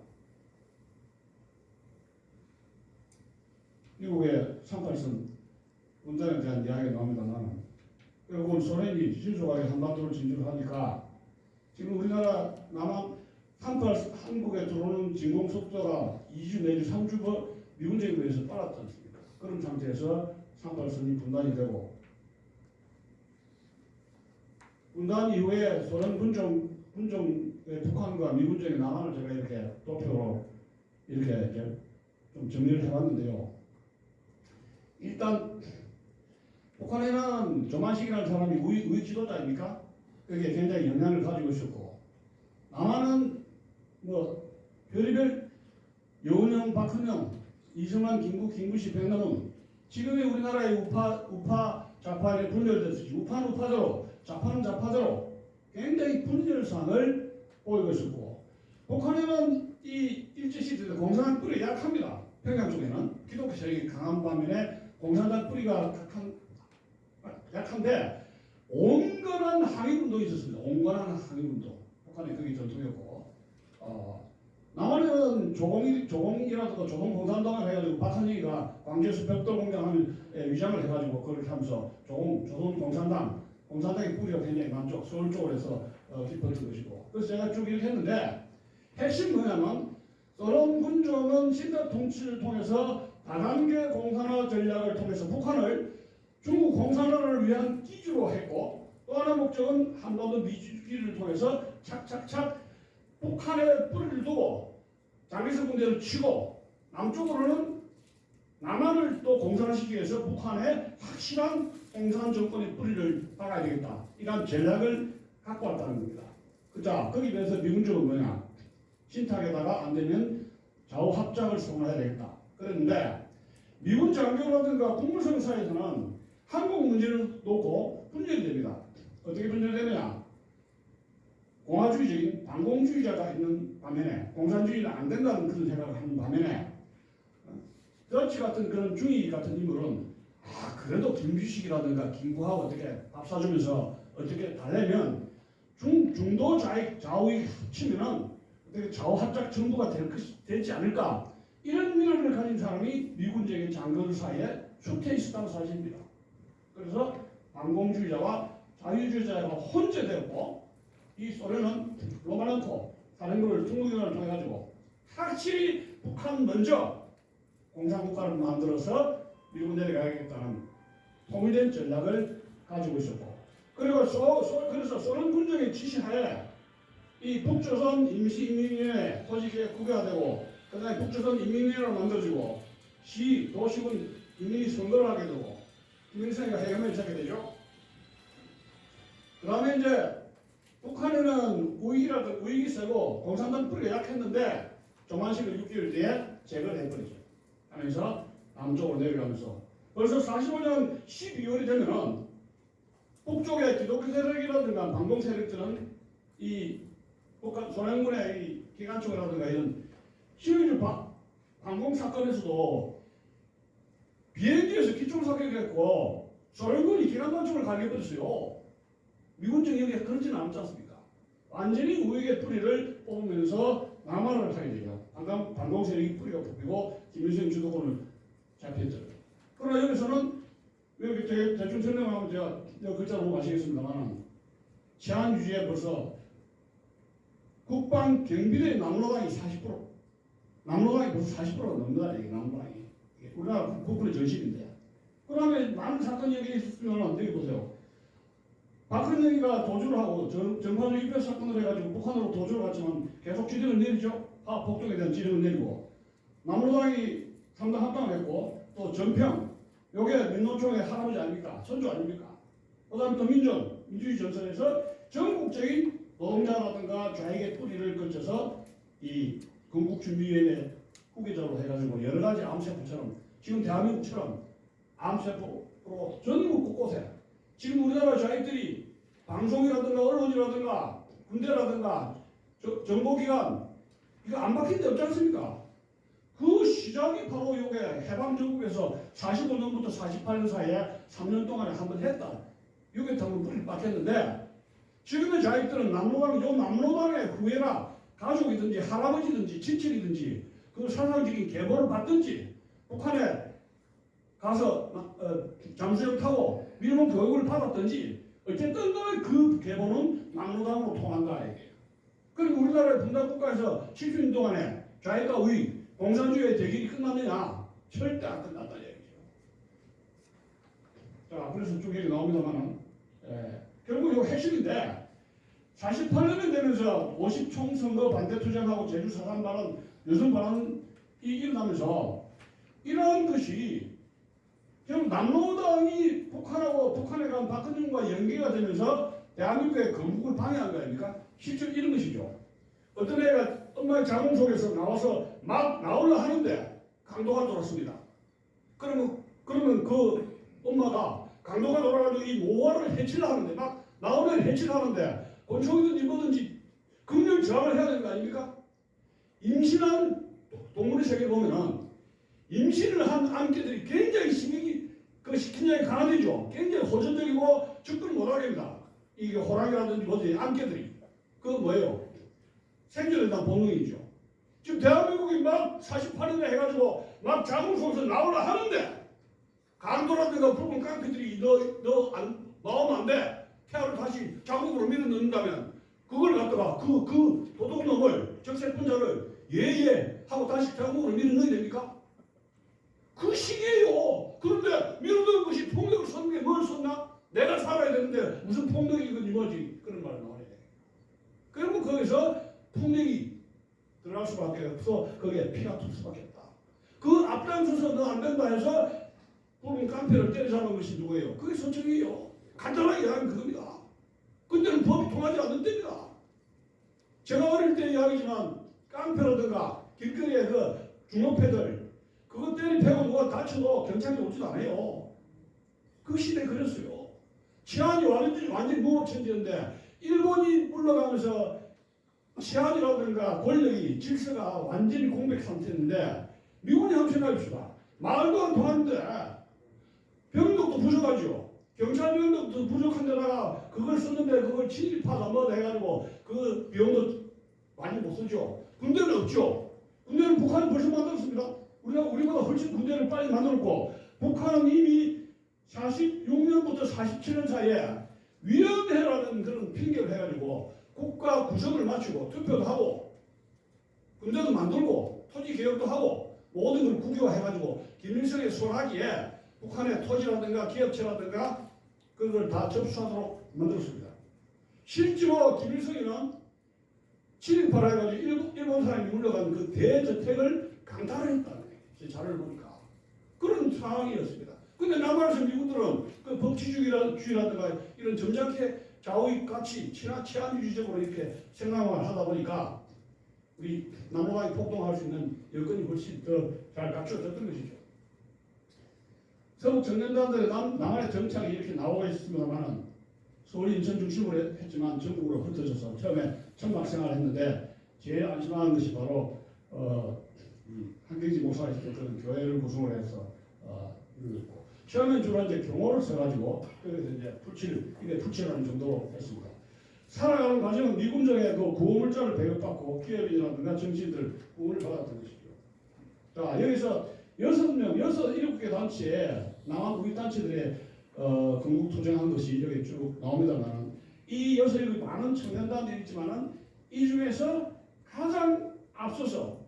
미국의 38선 원전에 대한 이야기가 나옵니다만 결국은 소련이 신속하게 한반도를 진주를 하니까 지금 우리나라 남한 38 한국에 들어오는 진공 속도가 2주 내지 3주 미군적에 의해서 빨랐지 않습니까? 그런 상태에서 38선이 분단이 되고 분단 이후에 소련 분정의 북한과 미군정의 남한을 제가 이렇게 도표로 이렇게 이제 좀 정리를 해봤는데요. 일단 북한에는 조만식이라는 사람이 우위 지도자입니까? 그게 굉장히 영향을 가지고 있었고 남한은 뭐 별의별 여운형, 박헌영, 이승만, 김구시, 백남훈 지금의 우리나라의 우파 좌파에 분열됐듯이 우파는 우파대로 좌파는 좌파대로 굉장히 분열상을 보이고 있었고 북한에는 이 일제시대 때 공산당 뿌리 약합니다. 평양 쪽에는 기독교 세력이 강한 반면에 공산당 뿌리가 약한데 온건한 항의운동이 있었습니다. 온건한 항의운동. 북한에 그게 전통이었고 남한에는 조공이라든가 조선공산당을 해가지고 박헌영이가 광주에서 벽돌공장하는 위장을 해가지고 그렇게 하면서 조선공산당 공산당의 뿌리가 굉장히 남쪽 서울 쪽으로 해서 깊었던 것이고 그래서 제가 쭉 이렇게 했는데 핵심 뭐냐면 소련 군정은 신라 통치를 통해서 다단계 공산화 전략을 통해서 북한을 중국 공산화를 위한 기주로 했고 또 하나 목적은 한반도 미주기를 통해서 착착착 북한에 뿌리를 두고 자기서 군대를 치고 남쪽으로는 남한을 또 공산화시키기 위해서 북한에 확실한 공산 정권의 뿌리를 박아야 되겠다. 이런 전략을 갖고 왔다는 겁니다. 자, 거기에 대해서 미군적은 뭐냐? 신탁에다가 안 되면 좌우 합작을 선언해야 되겠다. 그랬는데 미군 장교라든가 국무성사에서는 한국 문제를 놓고 분열이 됩니다. 어떻게 분열되느냐? 공화주의적인 반공주의자가 있는 반면에 공산주의는 안 된다는 그런 생각을 하는 반면에 더치 같은 그런 중위 같은 인물은 그래도 김규식이라든가 김구하고 어떻게 밥 사주면서 어떻게 달래면 중도 좌우익 합치면은 어떻게 좌우 합작 정부가 되지 않을까 이런 미련을 가진 사람이 미군적인 장교들 사이에 숫해 있었다는 사실입니다. 그래서 반공주의자와 자유주의자가 혼재되었고 이 소련은 로마노프 사령부를 중국인을 통해 가지고 확실히 북한 먼저 공산국가를 만들어서 미국 내려가야겠다는 통일된 전략을 가지고 있었고 그리고 그래서 소련 군정의 지시하에 이 북조선 임시인민위원회 조직에 국외화되고 그다음에 북조선 인민위원회를 만들어주고 도시군 인민이 선거를 하게 되고 김일성이가 해결을 찾게 되죠. 그 다음에 이제 북한에는 우익이 세고 공산당 뿌리가 약했는데 조만식을 6개월 뒤에 제거를 해버리죠. 하면서 남쪽으로 내려가면서 벌써 45년 12월이 되면은 북쪽의 기독교 세력이라든가 반공 세력들은 이 소련군의 이 기관총이라든가 이런 시민주 반공 사건에서도 비행기에서 기총사격을 했고 소련군이 기관총을 갈겨버렸어요. 미군 정력이 그러지는 않지 않습니까? 완전히 우익의 뿌리를 뽑으면서 남한을 하게 되죠. 반공 세력이 뿌리가 뽑히고 김일성 주도권을 잡혔죠. 그러나 여기서는 여기 대충 설명하면 제가 글자로 보고 마시겠습니다만 치안 유지에 벌써 국방 경비대 남로당이 40% 남로당이 벌써 40%가 넘는다 이게 남로당이 우리나라 국군의 전신인데 그다음에 많은 사건이 여기 있으면 여기 보세요. 박헌영이가 도주를 하고 정파주 입회 사건을 해가지고 북한으로 도주를 갔지만 계속 지령을 내리죠. 북쪽에 대한 지령을 내리고 남로당이 3당 합당을 했고 또 전평 요게 민노총의 할아버지 아닙니까? 선조 아닙니까? 그 다음에 또 민주주의 전선에서 전국적인 노동자라든가 좌익의 뿌리를 거쳐서 이 건국준비위원회 후계자로 해가지고 여러 가지 암세포처럼 지금 대한민국처럼 암세포로 전국 곳곳에 지금 우리나라 좌익들이 방송이라든가 언론이라든가 군대라든가 정보기관 이거 안 바뀐 데 없지 않습니까? 그 시작이 바로 이게 해방정국에서 45년부터 48년 사이에 3년 동안에 한 번 했다. 이게 한번 뿌리 박혔는데 지금의 자익들은 남로당의 후예나 가족이든지 할아버지든지 친척이든지 그 사상적인 계보를 받든지 북한에 가서 잠수정 타고 미군 교육을 받았든지 어쨌든 간에 그 계보는 남로당으로 통한다 이게. 그리고 우리나라의 분단국가에서 70년 동안에 좌익과 우익 공산주의의 대결이 끝났느냐? 절대 안 끝났다 얘기죠. 자, 그래서 쭉 얘기 나옵니다만은 결국 이거 핵심인데 48년이 되면서 50총 선거 반대 투쟁하고 제주 사상 발언, 여성 발언이 일어나면서 이러한 것이 결국 남로당이 북한에 간 박근혜와 연계가 되면서 대한민국의 건국을 방해한 거 아닙니까? 실제로 이런 것이죠. 어떤 애가 엄마의 자궁 속에서 나와서 막 나오려 하는데 강도가 돌았습니다. 그러면 그 엄마가 강도가 돌아가지고 이 모아를 해치려 하는데 막 나오면 해치려 하는데 권총이든지 뭐든지 극렬 저항을 해야 되는 거 아닙니까? 임신한 동물의 세계를 보면은 임신을 한 암개들이 굉장히 신경이 그 식hin장이 강화되죠. 굉장히 호전적이고 접근을 못하게 합니다. 이게 호랑이라든지 뭐든지 암개들이 그건 뭐예요? 생존에 대한 본능이죠. 지금 대한민국이 막 48년에 해가지고 막 자궁 속에서 나오려 하는데 강도라든가 붉은 깡패들이 너 나오면 안 돼. 태아를 다시 자궁으로 밀어 넣는다면 그걸 갖다가 그 도둑놈을 적색분자를 예예 하고 다시 자궁으로 밀어 넣어야 됩니까? 그 시기예요. 그런데 밀어 넣은 것이 폭력을 쏟는 게 뭘 쏟나? 내가 살아야 되는데 무슨 폭력이건지 뭐지 그런 말을 나와야 돼. 그리고 거기서 폭력이 들어갈 수밖에 없어 거기에 피가 튈 수밖에 없다. 그 앞장서서 너 안 된다 해서 붉은 깡패를 때려잡은 것이 누구예요? 그게 서청이에요. 간단하게 이야기하면 그겁니다. 그때는 법이 통하지 않는 때입니다. 제가 어릴 때 이야기지만 깡패라든가 길거리에 그 중업패들 그것 때문에 패고 누가 다쳐도 경찰이 오지도 않아요. 그 시대에 그랬어요. 치안이 완전히 무법천지인데 일본이 물러가면서 치안이라든가 권력이 질서가 완전히 공백 상태였는데 미군이 한번 생각해봅시다. 말도 안 통하는데 병력도 부족하죠. 경찰 병력도 부족한 데다가 그걸 썼는데 그걸 친일파다 뭐다 해가지고 그 비용도 많이 못 쓰죠. 군대는 없죠. 군대는 북한은 벌써 만들었습니다. 우리보다 훨씬 군대를 빨리 만들었고 북한은 이미 46년부터 47년 사이에 위원회라는 그런 핑계를 해가지고 국가 구성을 맞추고 투표도 하고 군대도 만들고 토지 개혁도 하고 모든 걸 국유화해가지고 김일성의 손아귀에 북한의 토지라든가 기업체라든가 그런 걸 다 접수하도록 만들었습니다. 실제로 김일성이는 친일파라 해가지고 일본 사람이 물러간 그 대저택을 강탈을 했다는 거예요. 제 자료를 보니까. 그런 상황이었습니다. 근데 남한에서 미군들은 그 법치주의라든가 이런 점잖게 좌우익 같이 치안주의적으로 이렇게 생각을 하다 보니까 우리 남로당이 폭동할 수 있는 여건이 훨씬 더 잘 갖춰졌던 것이죠. 서북 청년단들의 남한의 정착이 이렇게 나오고 있습니다만은 서울 인천 중심으로 했지만 전국으로 흩어져서 처음에 천막 생활을 했는데 제일 안심한 것이 바로 한경지 목사가 있었던 교회를 구성을 해서 이루었고 처음엔 주로 이제 경호를 써가지고 그래서 이제 풀칠하는 정도로 했습니다. 살아가는 과정은 미군정의 그 구호물자를 배급받고 기업인이라든가 정치인들 구호를 받았던 것이죠. 자 여기서 6명, 7개 단체에 남한 우익 단체들의 건국 투쟁한 것이 여기 쭉 나옵니다만 이 7개 많은 청년단들이 있지만은 이 중에서 가장 앞서서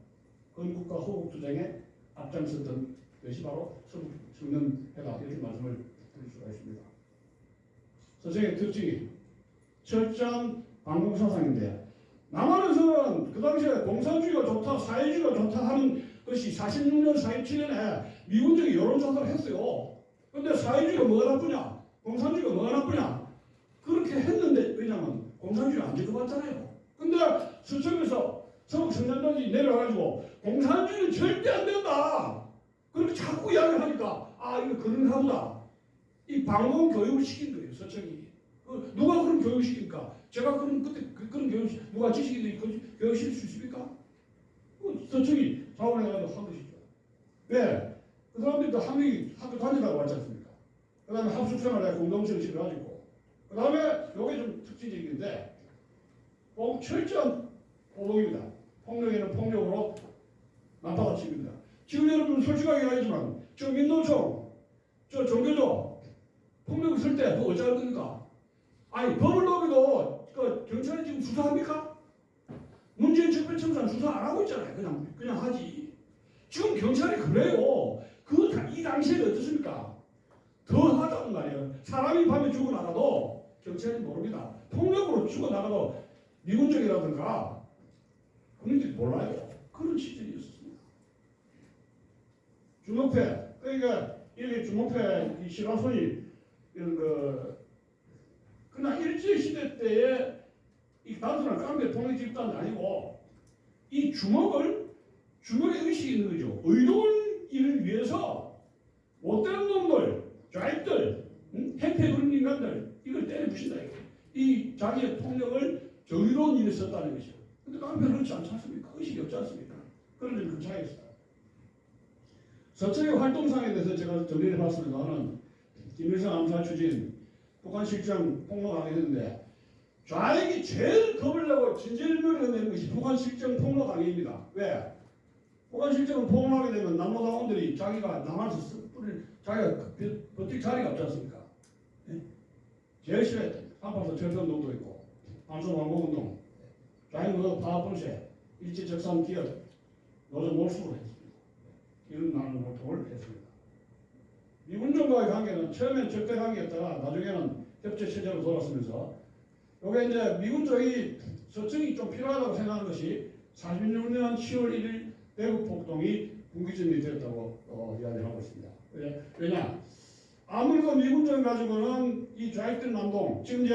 건국과 호국 투쟁에 앞장섰던 것이 바로 서북 청년회다 이렇게 말씀을 드릴 수가 있습니다. 서청의 특징이 철저한 반공사상인데 남한에서는 그 당시에 공산주의가 좋다, 사회주의가 좋다 하는 것이 46년, 47년에 미군적인 여론조사를 했어요. 그런데 사회주의가 뭐가 나쁘냐? 공산주의가 뭐가 나쁘냐? 그렇게 했는데 왜냐면 공산주의가 안 지켜봤잖아요. 근데 서청에서 서북 청년단이 내려가지고 공산주의는 절대 안 된다. 그렇게 자꾸 이야기를 하니까 아 이거 그런가 보다. 이 방공 교육을 시킨 거예요. 서청이. 누가 그런 교육을 시킵니까? 제가 그때 그런 교육 누가 지식인들이 교육 시킬 수 있습니까? 서청이 자원해가지고 한 것이죠. 왜? 그 사람들도 한 명이 학교 다니다고 왔지 않습니까? 그 다음에 합숙생활에 공동체를 지어가지고 그 다음에 이게 좀 특징적인데 철저한 보복입니다. 폭력에는 폭력으로 난파가 칩니다. 지금 여러분 솔직하게 얘기하지만 저 민노총, 저 종교조 폭력 있을 때 그거 어찌할 겁니까? 아니 법을 어기도 그 경찰이 지금 수사합니까? 문재인 적폐청산 수사 안 하고 있잖아요. 그냥 하지. 지금 경찰이 그래요. 이 당시에는 어떻습니까? 더 하다는 말이에요. 사람이 밤에 죽어나가도 경찰이 모릅니다. 폭력으로 죽어나가도 미군적이라든가 그런지 몰라요. 그런 시절이었습니다. 주먹패, 그러니까 이렇게 주먹패 이 실화손이 이런 그러나 일제시대 때에 이 단순한 깡패 통일 집단이 아니고 이 주먹에 의식이 있는 거죠. 의로운 일을 위해서 못된 놈들, 좌익들, 행패 부린 인간들 이걸 때려 부신다. 이 자기의 폭력을 정의로운 일에 썼다는 것이죠. 근데 깡패는 그렇지 않지 않습니까? 의식이 없지 않습니까? 그런 점이 큰 차이가 있어요. 서청의 활동상에 대해서 제가 정리를 해봤습니다는 김일성 암살 추진, 북한 실정 폭로하게 했는데 좌익이 제일 겁을 내고 진절미를 내는 것이 북한 실정 폭로 강의입니다. 왜? 북한 실정을 폭로하게 되면 남로당원들이 자기가 남한에서 자기가 버틸 자리가 없지 않습니까? 네? 제일 싫어했다. 3.8선 철편운동도 있고 반송왕복운동, 좌익노조 파업분쇄, 일제적산 기업, 노조 몰수를 했습니다. 이런 나는 활동을 했습니다. 미군정과의 관계는 처음엔 적대 관계였다가 나중에는 협조 체제로 돌아서면서 요게 이제 미군 쪽이 서청이 좀 필요하다고 생각하는 것이 46년 10월 1일 대구 폭동이 분기점이 되었다고 이야기하고 있습니다. 왜냐? 아무래도 미군정 가지고는 이 좌익들 남동 지금 이제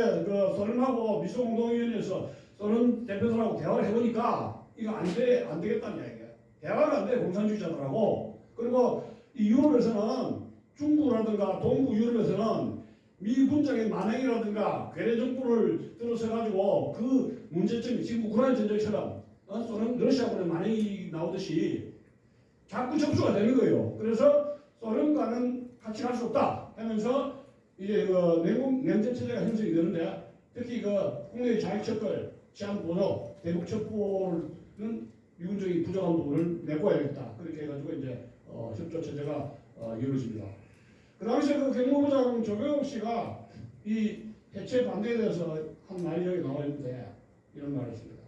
소련하고 미소공동위원회에서 소련 대표들하고 대화를 해보니까 이거 안 되겠다는 이야기예요. 대화가 안 돼, 공산주의자들하고. 그리고 이 유럽에서는 중국이라든가 동부 유럽에서는 미군정의 만행이라든가 괴뢰 정부를 들어서가지고 그 문제점이 지금 우크라이나 전쟁처럼 소련 러시아군의 만행이 나오듯이 자꾸 접수가 되는 거예요. 그래서 소련과는 같이 갈 수 없다 하면서 이제 냉전 체제가 형성이 되는데 특히 국내의 자익 척결, 치안 보조, 대북 첩보는 미군정이 부족한 부분을 메꿔야겠다. 그렇게 해가지고 이제 협조 체제가 이루어집니다. 그 당시에 경무부장 조병욱 씨가 이 해체 반대에 대해서 한 말이 여기 나와 있는데 이런 말을 했습니다.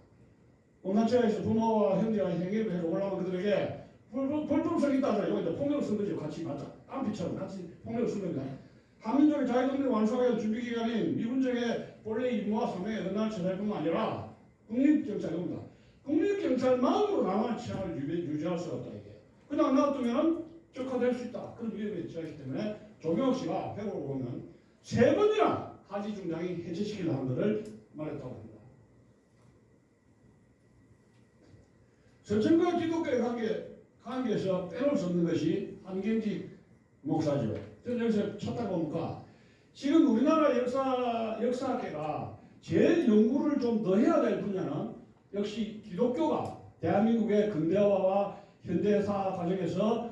공산체에서 부모와 형제가 행위를 해서 올라오면 그들에게 불법성이 있다. 여기 이제 폭력을 쓴 거죠. 같이 맞아. 깡피처럼 같이 폭력을 쓴 겁니다. 한민족의 자유동맹 완수하기 위한 준비기간인 미군정의 본래 임무와 사명에 어긋날 처사뿐만 아니라 국립경찰입니다. 국립경찰만으로 남한 치안을 유지할 수가 없다. 이게. 그냥 놔두면 적화될 수 있다. 그런 위험에 처하기 때문에 조경욱 씨가 회고를 보면 3번이나 하지 중장이 해체시키려 한 것을 말했다고 합니다. 서청과 기독교의 관계에서 빼놓을 수 없는 것이 한경직 목사죠. 저는 여기서 찾다 보니까 지금 우리나라 역사학계가 제일 연구를 좀 더 해야 될 분야는 역시 기독교가 대한민국의 근대화와 현대사 과정에서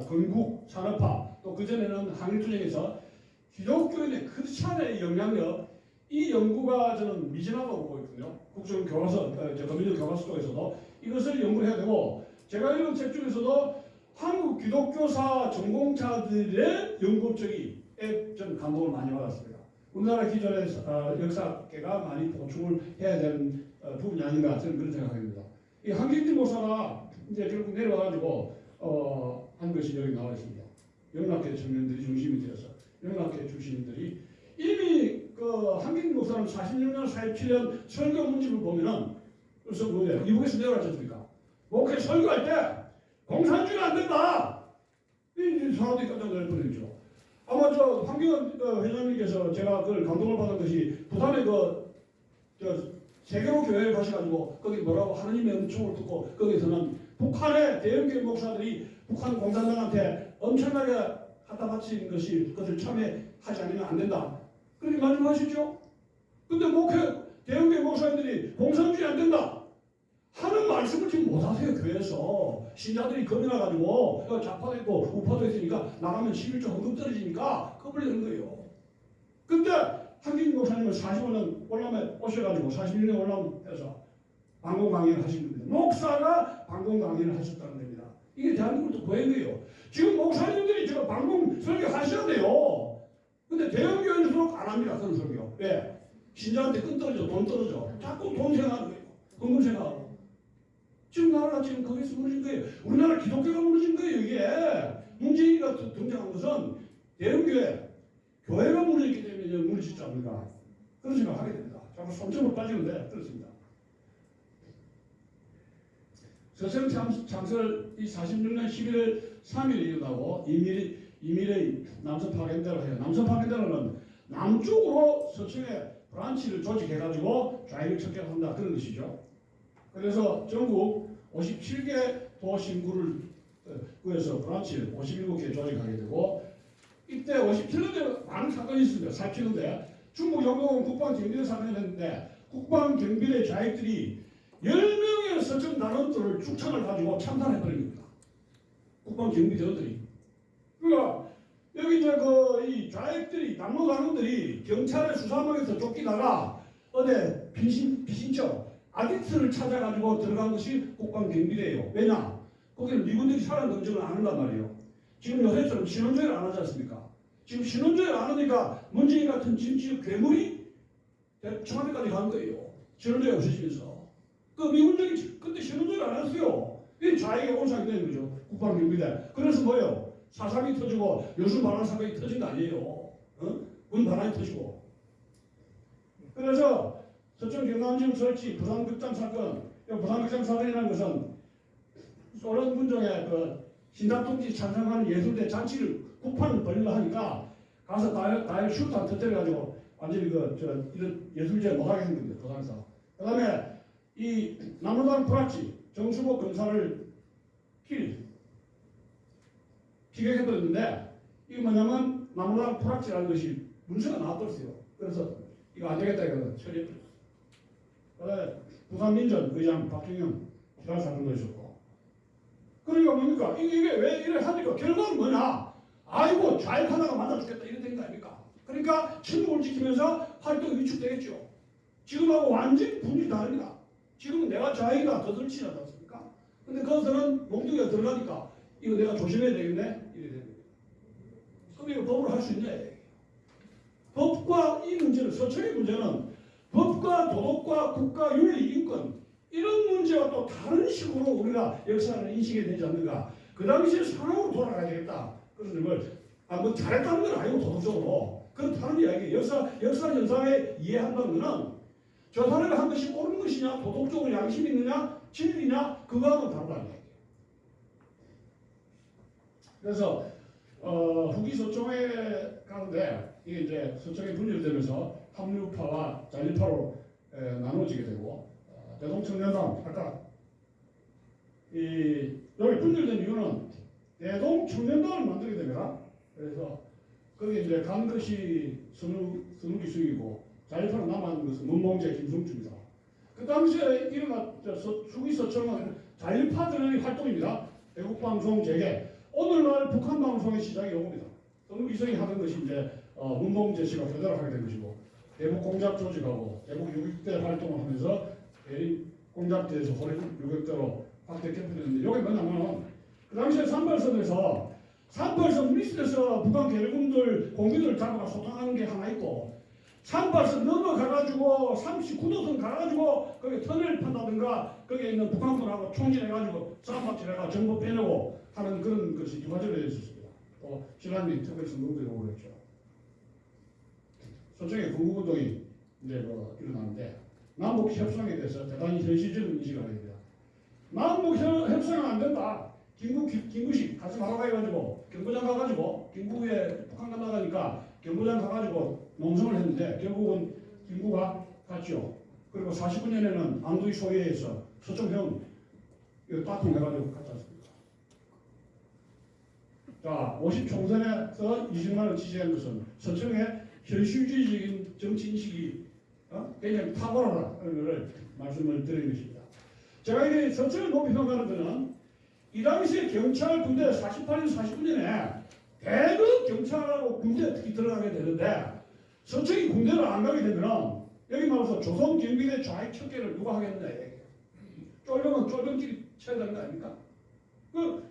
건국, 산업화 또 그전에는 항일투쟁에서 기독교인의 크리스찬의 영향력 이 연구가 저는 미진하다고 보고 있거든요. 국정교과서, 검민정교과서 쪽에서도 이것을 연구해야 되고 제가 읽은 책 중에서도 한국 기독교사 전공자들의 연구 쪽에 좀 감동을 많이 받았습니다. 우리나라 기존의 역사계가 많이 보충을 해야 되는 부분이 아닌가 저는 그런 생각합니다. 이 한경진 목사가 이제 결국 내려와가지고 한 것이 여기 나와 있습니다. 영락계 청년들이 중심이 되어서 영락계 출신들이 이미 한경진 목사는 46년, 47년 설교 문집을 보면은 그래서 뭐예요? 미국에서 내려왔지 않습니까? 목회 설교할 때 공산주의가 안 된다. 이 사람들이 깜짝 놀랄 뻔했죠. 아마 저 황교안 회장님께서 제가 그걸 감동을 받은 것이 부산에 세계로 교회에 가셔가지고 거기 뭐라고 하느님의 은총을 듣고 거기서는 북한의 대형교회 목사들이 북한 공산당한테 엄청나게 갖다 바친 것을 참여하지 않으면 안 된다. 그렇게 말씀하시죠. 근데 대형교회 목사님들이 공산주의 안 된다 하는 말씀을 지금 못하세요. 교회에서 신자들이 겁이 나가지고 좌파도 있고 우파도 있으니까 나가면 11조 헌금 떨어지니까 겁을 내는 거예요. 근데 한기인 목사님은 45년 올라면 오셔가지고 41년 올라면 해서 방공 강의를 하신 겁니다. 목사가 방공 강의를 하셨다는 겁니다. 이게 대한민국도 고한 거예요. 지금 목사님들이 지금 방공 설교 하셔야 돼요. 근데 대형교회일수록 안 합니다. 그런 설교. 왜? 신자한테 끈 떨어져, 돈 떨어져. 자꾸 돈 생각하는 거예요. 헌금 생각하고. 지금 나라가 지금 거기서 무너진 거예요. 우리나라 기독교가 무너진 거예요. 이게 문재인이가 등장한 것은 대형교회, 교회가 무너졌기 때문에 무너지지 않는가 그런 생각을 하게 됩니다. 자꾸 손점을 빠지는데 그렇습니다. 서청 창설 이 46년 11월 3일에 일어나고 이밀의 남선 파견대로 해요. 남선 파견대로는 남쪽으로 서청에 브란치를 조직해가지고 좌익을 척결한다 그런 것이죠. 그래서 전국 57개 도심구를 구해서 브란치를 57개 조직하게 되고 이때 57년대 많은 사건이 있습니다. 47년대 중국 영공은 국방경비대 사건이 있는데 국방경비대 좌익들이 10명의 서청 단원들을 축창을 가지고 참살해버린 겁니다. 국방경비대원들이. 그러니까 여기 이제 이 좌익들이 남로 단원들이 경찰의 수사망에서 쫓기다가 어디 비신처 아디트를 찾아가지고 들어간 것이 국방경비대예요. 왜냐? 거기는 미군들이 사람 검증을 안 한단 말이에요. 지금 요새처럼 신원조회를 안 하지 않습니까? 지금 신원조회를 안 하니까 문재인 같은 진취 괴물이 청와대까지 간 거예요. 신원조회 없으시면서. 그 미군들이 그때 신원조회를 안 했어요. 이 좌익의 온상이 되는 거죠. 국방경비대. 그래서 뭐예요? 사상이 터지고 요술 반환 사건이 터진 거 아니에요. 군 반환이 터지고. 그래서 서청 경남지구 설치 부산극장 사건, 부산극장 사건이라는 것은 소련 군정의 신탁통지 찬성하는 예술대 잔치를 국판을 벌리려 하니까 가서 다이얼 슈트한 터뜨려가지고 완전히 이런 예술제 못하게 한 겁니다. 부산에서. 그 다음에 이 남로당 프라치 정수복 검사를 피격해버렸는데 이게 뭐냐면 남로당 프라치라는 것이 문서가 나왔더랬어요. 그래서 이거 안 되겠다 이거 처리해버렸어요. 그다음에 부산민전 의장 박정영 기사 사건도 있었고. 그러니까 뭡니까? 이게 왜 이래 하니까 결과는 뭐냐? 아이고 좌익 하나가 맞아 죽겠다 이런 된 거 아닙니까? 그러니까 친목을 지키면서 활동이 위축되겠죠. 지금하고 완전히 분위기 다릅니다. 지금은 내가 좌익이다 더 들치지 않습니까? 근데 그것은 몽둥이가 들어가니까 이거 내가 조심해야 되겠네 이래 되는 거예요. 그럼 이거 법으로 할 수 있냐? 법과 이 문제는 서청의 문제는 법과 도덕과 국가 윤리 인권 이런 문제와 또 다른 식으로 우리가 역사를 인식해야 되지 않는가. 그 당시에 상황으로 돌아가야 되겠다. 그런 점을 뭐 잘했다는 건 아니고 도덕적으로 그렇다는 이야기예요. 역사 현상에 이해한다는 것은 저 사람이 한 것이 옳은 것이냐 도덕적으로 양심이 있느냐 진리냐 그거하고는 다르다는 이야기예요. 그래서 후기 서청에 가는데 이게 이제 서청이 분열되면서 합류파와 잔류파로 나눠지게 되고 대동청년단 아까 여기 분열된 이유는 대동청년단을 만들게 됩니다. 그래서 거기 이제 간 것이 선우기숙이고 잔류파로 남아있는 것은 문봉재 김성주입니다. 그 당시에 일어난 후기 서청은 잔류파들의 활동입니다. 대국방송 재개 오늘날 북한 방송의 시작이 옵니다. 선우기숙이 하던 것이 이제 문봉재 씨가 교대를 하게 된 것이고 대북 공작 조직하고 대북 유격대 활동을 하면서 대립 공작대에서 호래 유격대로 확대 개편했는데 이게 뭐냐면 그 당시에 산발선에서 산발선 밑에서 북한 계류군들 공기들 잡아가 소탕하는 게 하나 있고 산발선 넘어가가지고 39도선 가가지고 거기 터널 판다든가 거기에 있는 북한군하고 총질해가지고 싸움박질해가 정보 빼내고 하는 그런 것이 두 가지로 되어 있었습니다. 또 신라님 특별선동들이 오고 그랬죠. 서청의 건국운동이 이제 일어나는데 남북 협상에 대해서 대단히 현실적인 인식을 하게 됩니다. 남북 협상은 안 된다. 김구식 같이 가라고 해가지고 경부장 가가지고 김구에 북한 간다가니까 경부장 가가지고 농성을 했는데 결국은 김구가 갔죠. 그리고 49년에는 안두희 소회에서 서청형 따통해가지고 갔지 않습니까? 자, 50총선에서 이승만을 지지한 것은 서청의 현실주의적인 정치 인식이 굉장히 탁월하다는 것을 말씀을 드리는 것입니다. 제가 이게 서천을 높이 평가하는 것은 이 당시에 경찰 군대 48년 49년에 대거 경찰하고 군대에 특히 들어가게 되는데 서천이 군대를 안 가게 되면 여기 말해서 조선 경비대 좌익 척결을 누가 하겠느냐 이게. 쫄려면 쫄병끼리 쳐야 되는 거 아닙니까? 그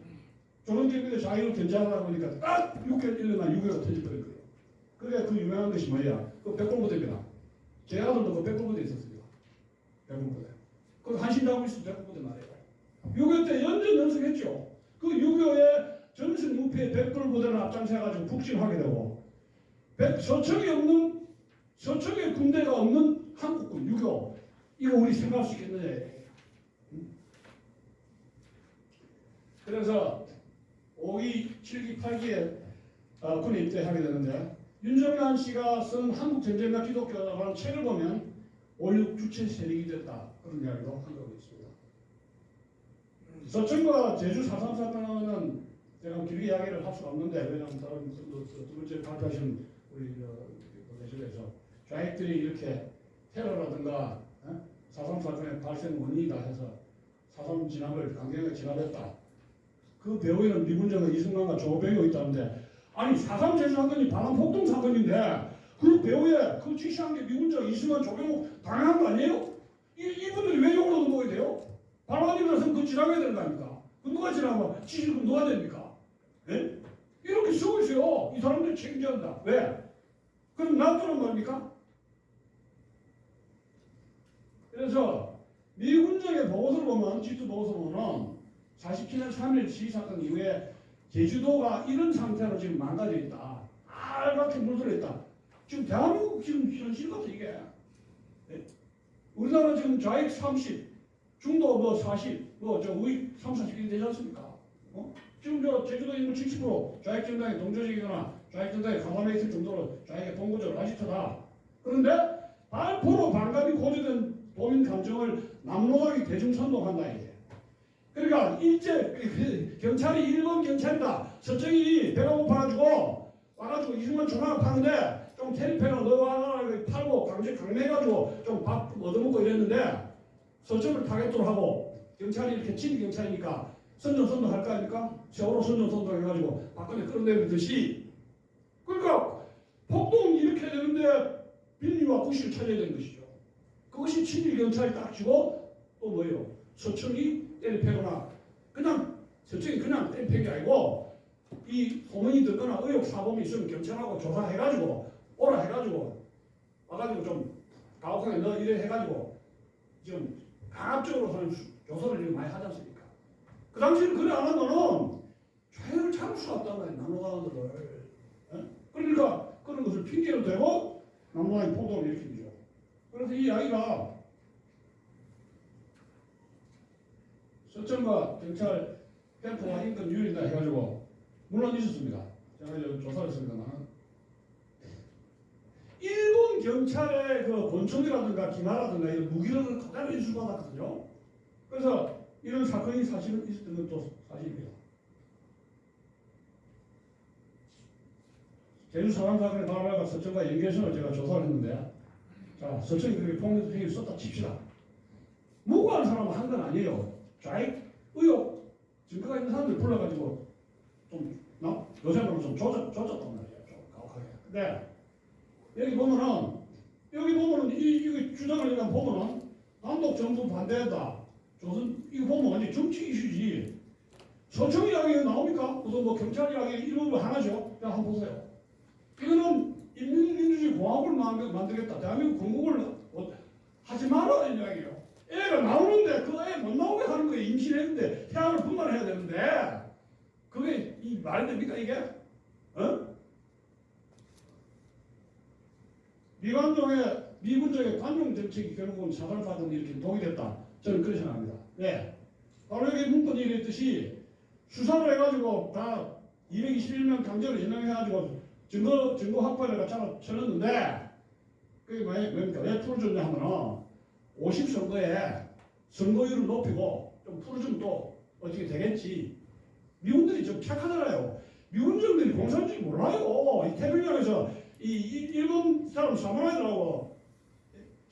조선 경비대 좌익을 견제하다 보니까 딱 6개월 1년만 6개월가 터져버린 거예요. 그게 그 유명한 것이 뭐야? 그 백골부대입니다. 제 아들도 그 백골부대 있었습니다. 백골부대. 그 한신당하고 있을 때 백골부대 말이에요. 6.25 때 연전 연습했죠. 그 6.25에 전승 무패 백골부대를 앞장서가지고 북진하게 되고 서청에 군대가 없는 한국군 6.25 이거 우리 생각할 수 있겠느냐. 그래서 5기, 7기, 8기에 군에 입대하게 되는데 윤정란 씨가 쓴 한국전쟁과 기독교라는 책을 보면 5.16 주체 세력이 됐다 그런 이야기도 한 거 있습니다. 서천과 제주 4.3 사건은 제가 길게 이야기를 할 수가 없는데 왜냐하면 다른 두 번째 발표하신 우리 대실에서 좌익들이 이렇게 테러라든가 4.3 사건의 발생 원인이다 해서 4.3 진압을 강경하게 진압했다. 그 배후에는 미군정의 이승만과 조병이 있다는데 아니 4.3 제주 사건이 반환 폭동 사건인데 그 배후에 그 지시한 게 미군정 이승만 조병욱 당연한 거 아니에요? 이분들이 왜 욕을 얻어먹어야 돼요? 반환이라서 그 진압해야 되는 거 아닙니까? 그 누가 진압하고 지시를 누가 됩니까? 예? 이렇게 쓰고 있어요. 이 사람들이 책임져야 한다. 왜? 그럼 놔두란 말입니까? 그래서 미군정의 보고서를 보면 지투 보고서를 보면 47년 3.1 시위사건 이후에 제주도가 이런 상태로 지금 망가져 있다. 빨갛게 물들어 있다. 지금 대한민국 지금 현실 같아 이게. 네. 우리나라 지금 좌익 30, 중도 뭐 40, 뭐저 우익 30, 40이 되지 않습니까? 지금 저 제주도 인구 70% 좌익 정당이 동조적이거나 좌익 정당이 가담해 있을 정도로 좌익의 동고적으로 아지트다. 그런데 발포로 반감이 고조된 도민 감정을 남로당이 대중선동한다 이게. 그러니까 일제 경찰이 일본 경찰이다. 서청이 배가 고파가지고 와가지고 이승만 조각을 파는데 좀 테리페가 넣어와가 팔고 강매해가지고 좀 밥 얻어먹고 이랬는데 서청을 타겟으로 하고 경찰이 이렇게 친위 경찰이니까 선전선동 할 거 아닙니까? 세월호 선전선동 해가지고 박근혜 끌어내리듯이 그러니까 폭동이 이렇게 되는데 빌리와 구실을 찾아야 되는 것이죠. 그것이 친위 경찰이 딱 쥐고 또 뭐예요? 서청이 때리패거나 그냥 서청이 그냥 때리패기 아니고 이 소문이 듣거나 의혹 사범이 있으면 경찰하고 조사해가지고 오라 해가지고 와가지고 좀 가혹하게 너 이래 해가지고 지금 강압적으로 하는 조사를 많이 하지 않습니까? 그 당시에는 그래 안 하면은 좌익을 참을 수가 없단 말이에요. 남로당들을. 그러니까 그런 것을 핑계로 대고 남로당이 폭동을 일으키죠. 그래서 이 이야기가 서청과 경찰 캠프와 인근 유린다 해가지고 물론 있었습니다. 제가 이제 조사를 했습니다만 일본 경찰의 그 권총이라든가 기마라든가 이런 무기를 그대로 인수받았거든요. 그래서 이런 사건이 사실은 있었던 것도 사실입니다. 제주 사람 사건의 발발과 서청과 연계선을 제가 조사를 했는데 자 서청이 그렇게 폭력행위를 썼다 칩시다. 무고한 사람은 한 건 아니에요. 좌익 의혹 증거가 있는 사람들 불러가지고 좀 요새는 좀 조졌단 말이에요. 좀 가혹하게. 근데 여기 보면은 이 주장을 그냥 보면은 단독 정부 반대한다. 조선 이거 보면 완전 정치 이슈지. 서청 이야기 나옵니까? 무슨 뭐 경찰 이야기 일부분 하나죠. 그냥 한번 보세요. 이거는 인민민주주의 공화국을 만들겠다. 대한민국 건국을 하지 마라 이런 이야기예요. 애가 나오는데 그 애 못 나오게 하는 거에 임신을 했는데 태양을 분만해야 되는데 그게 이 말이 됩니까 이게? 미군정의 관용 정책이 결국은 사설 사건이 이렇게 동의됐다. 저는 그렇게 생각합니다. 네. 바로 여기 문건이 이랬듯이 수사를 해가지고 다 221명 강제로 연행해가지고 증거 확보를 갖다가 쳐놨는데 그게 뭡니까? 왜 풀어줬냐 하면은 50선거에 선거율을 높이고 좀 풀어주면 또 어떻게 되겠지. 미군들이 좀 착하잖아요. 미군정들이 공산주의 몰라요. 이 태평양에서 이 일본 사람 사무라이들하고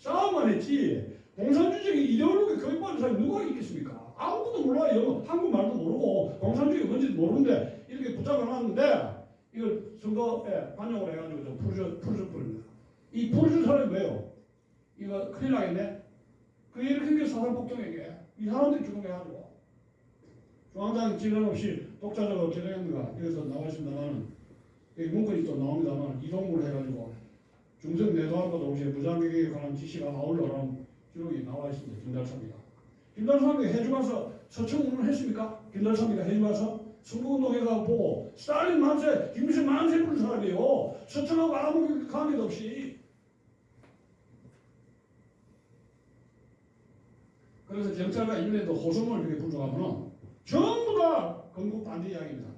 싸움만 했지 공산주의적인 이데올로기 교육받은 사람이 누가 있겠습니까? 아무것도 몰라요. 한국말도 모르고 공산주의가 뭔지도 모르는데 이렇게 붙잡아놨는데 이걸 선거에 반영을 해가지고 좀 풀어줍니다. 이 풀어준 사람이 뭐예요? 이거 큰일 나겠네? 그 이렇게 게 사상폭동에게 이 사람들이 주동해가지고 중앙당 지령 없이 독자적으로 개정합니다. 여기서 나와 있습니다만 문건이 또 나옵니다만 이동을 해가지고 중성 내도하고 동시에 무장개혁에 관한 지시가 아울러라는 기록이 나와 있습니다. 김달사입니다. 김달사가 해주가서 서청 운동했습니까? 김달사가 해주가서 선거운동회가 보고 스탈린 만세, 김일성 만세 부른 사람이에요. 서청하고 아무 관계도 없이. 그래서 경찰과 인민에도 호소문을 이렇게 불러가면 전부 다 건국 반대 이야기입니다.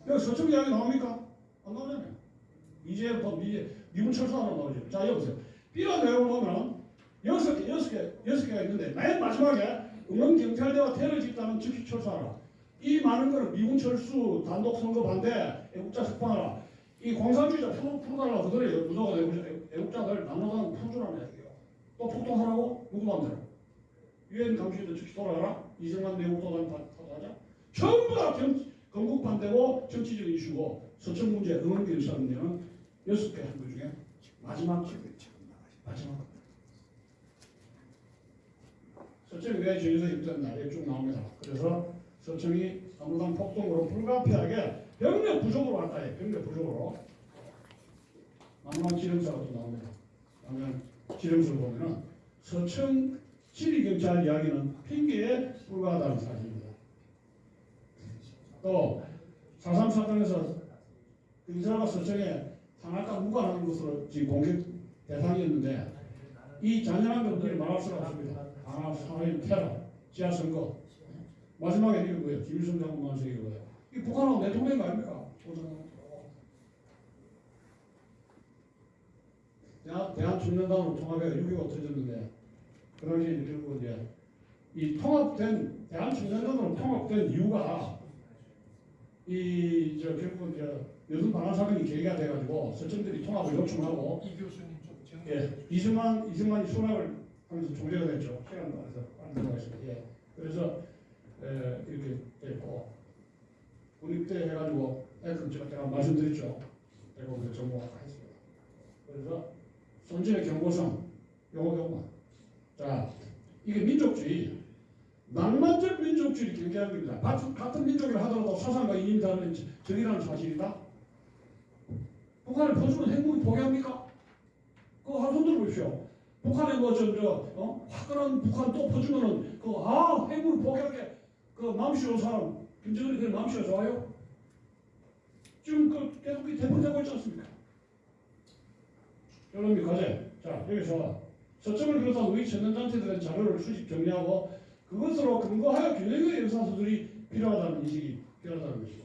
여기 서청 이야기 나옵니까? 안 나오잖아요. 이제 미군 철수하러 나오죠. 자, 여보세요. 삐어 내용을 보면 6개가 있는데 맨 마지막에 응원경찰대와 테러 집단은 즉시 철수하라. 이 많은 거는 미군 철수, 단독 선거 반대, 애국자 석방하라. 이 공산주의자 풀어달라고 그들의 무조건 애국자들 남로당 풀어주라는 얘기예요. 또 폭동하라고? 누구 마음대로? 유엔 감시도 즉시 돌아가라. 이승만 내국도단 하자. 전부 다 건국 반대고 정치적 이슈고 서청 문제, 응원경찰 문제는 6개 한 거 중에 마지막. 서청이 왜 저기서 힘들었나 이게 쭉 나옵니다. 그래서 서청이 남로당 폭동으로 불가피하게 병력 부족으로 왔다 해. 병력 부족으로. 남로당 지령사가 또 나옵니다. 그러면 지령서를 보면은 서청 지리경찰 이야기는 핑계에 불과하다는 사실입니다. 또 4.3 사건에서 이스라엘 서청에 산악과 무관한 것으로 지금 공격 대상이었는데 이 잔인한 것들이 말할 수가 없습니다. 강압, 살인, 테러, 지하 선거. 마지막에 이게 뭐예요? 김일성 장군 만세 이게 뭐예요? 이 북한하고 내통된 거 아닙니까? 대한중년단으로 통합해가 6.25 터졌는데 그 당시에 결국 이제 이 통합된 대한중년단으로 통합된 이유가 결국 여든 방한 사건이 계기가 돼가지고 서청들이 통합을 요청하고 이 교수님 좀 정리. 예, 이승만이 수락을 하면서 종료가 됐죠. 시간 나와서 안 들어가겠습니다. 예, 그래서 이렇게 됐고 군입대 해가지고 제가 말씀드렸죠. 대부분 정보가 다 했습니다. 그래서 손진의 경고성 요거만. 자, 이게 민족주의, 낭만적 민족주의를 경계하는 겁니다. 같은 민족이라 하더라도 사상과 이념이 다른 적이라는 사실이다. 북한을 퍼주면 핵무기 포기합니까? 그거 한 손 들어보십시오. 북한에 화끈한 북한 또 퍼주면은 핵무기 포기할게. 마음씨로 사람 김정은이 그런 마음씨가 좋아요? 지금 계속 대표되고 있지 않습니까? 여러분이 과제. 자, 여기서 서청을 비롯한 우리 청년단체들의 자료를 수집 정리하고 그것으로 근거하여 균형의 역사서들이 필요하다는 인식이 필요하다는 것이고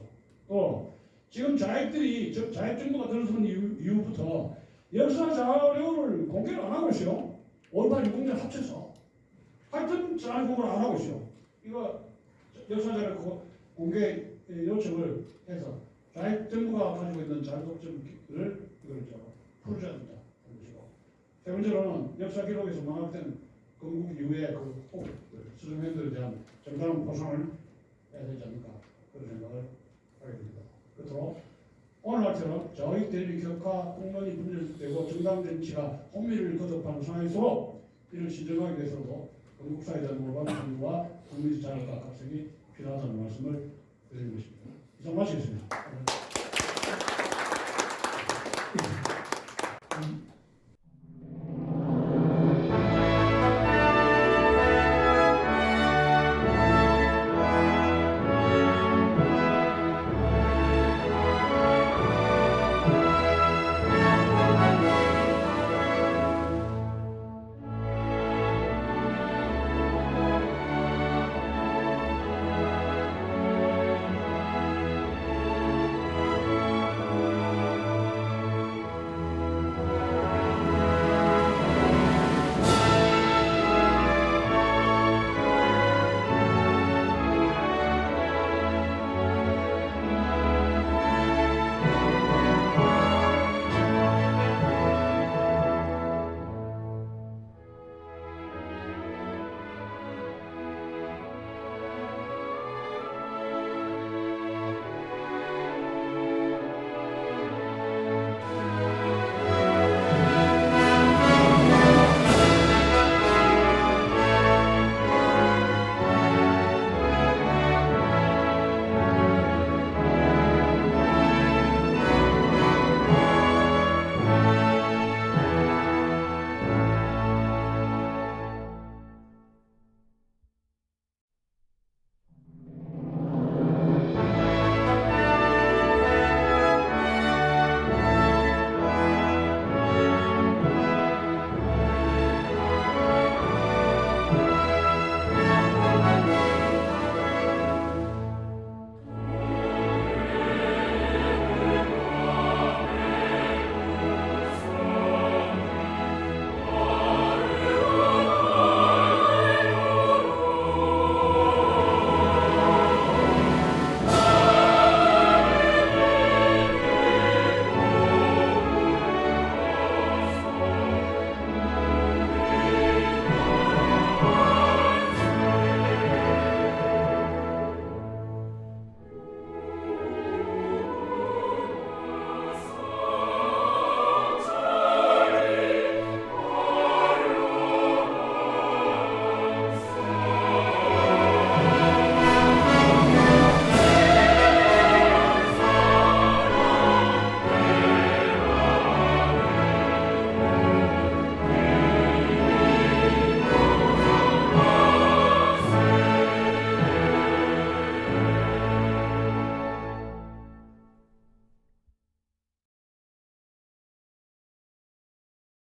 또 지금 자익들이 자익 정부가 들어선 이후부터 역사 자료를 공개를 안 하고 있어요. 5.18 유공자 합쳐서 하여튼 잘 공부를 안 하고 있어요. 이거 역사 자료 공개 요청을 해서 자익 정부가 가지고 있는 자료 독점을 이걸 풀어줘야 된다. 세 번째로는 역사 기록에서 망각된 건국 이후의 수정행들에 대한 정당한 보상을 해야 되지 않을까 그런 생각을 하게 됩니다. 끝으로 오늘날처럼 저익 대립 격파 공론이 분열되고 정당 정치가 혼미를 거듭하는 상황일수록 이를 진정하기 위해서도 건국사에 대한 올바른 정부와 국민의 자율과 각성이 필요하다는 말씀을 드리는 것입니다. 이상 마치겠습니다.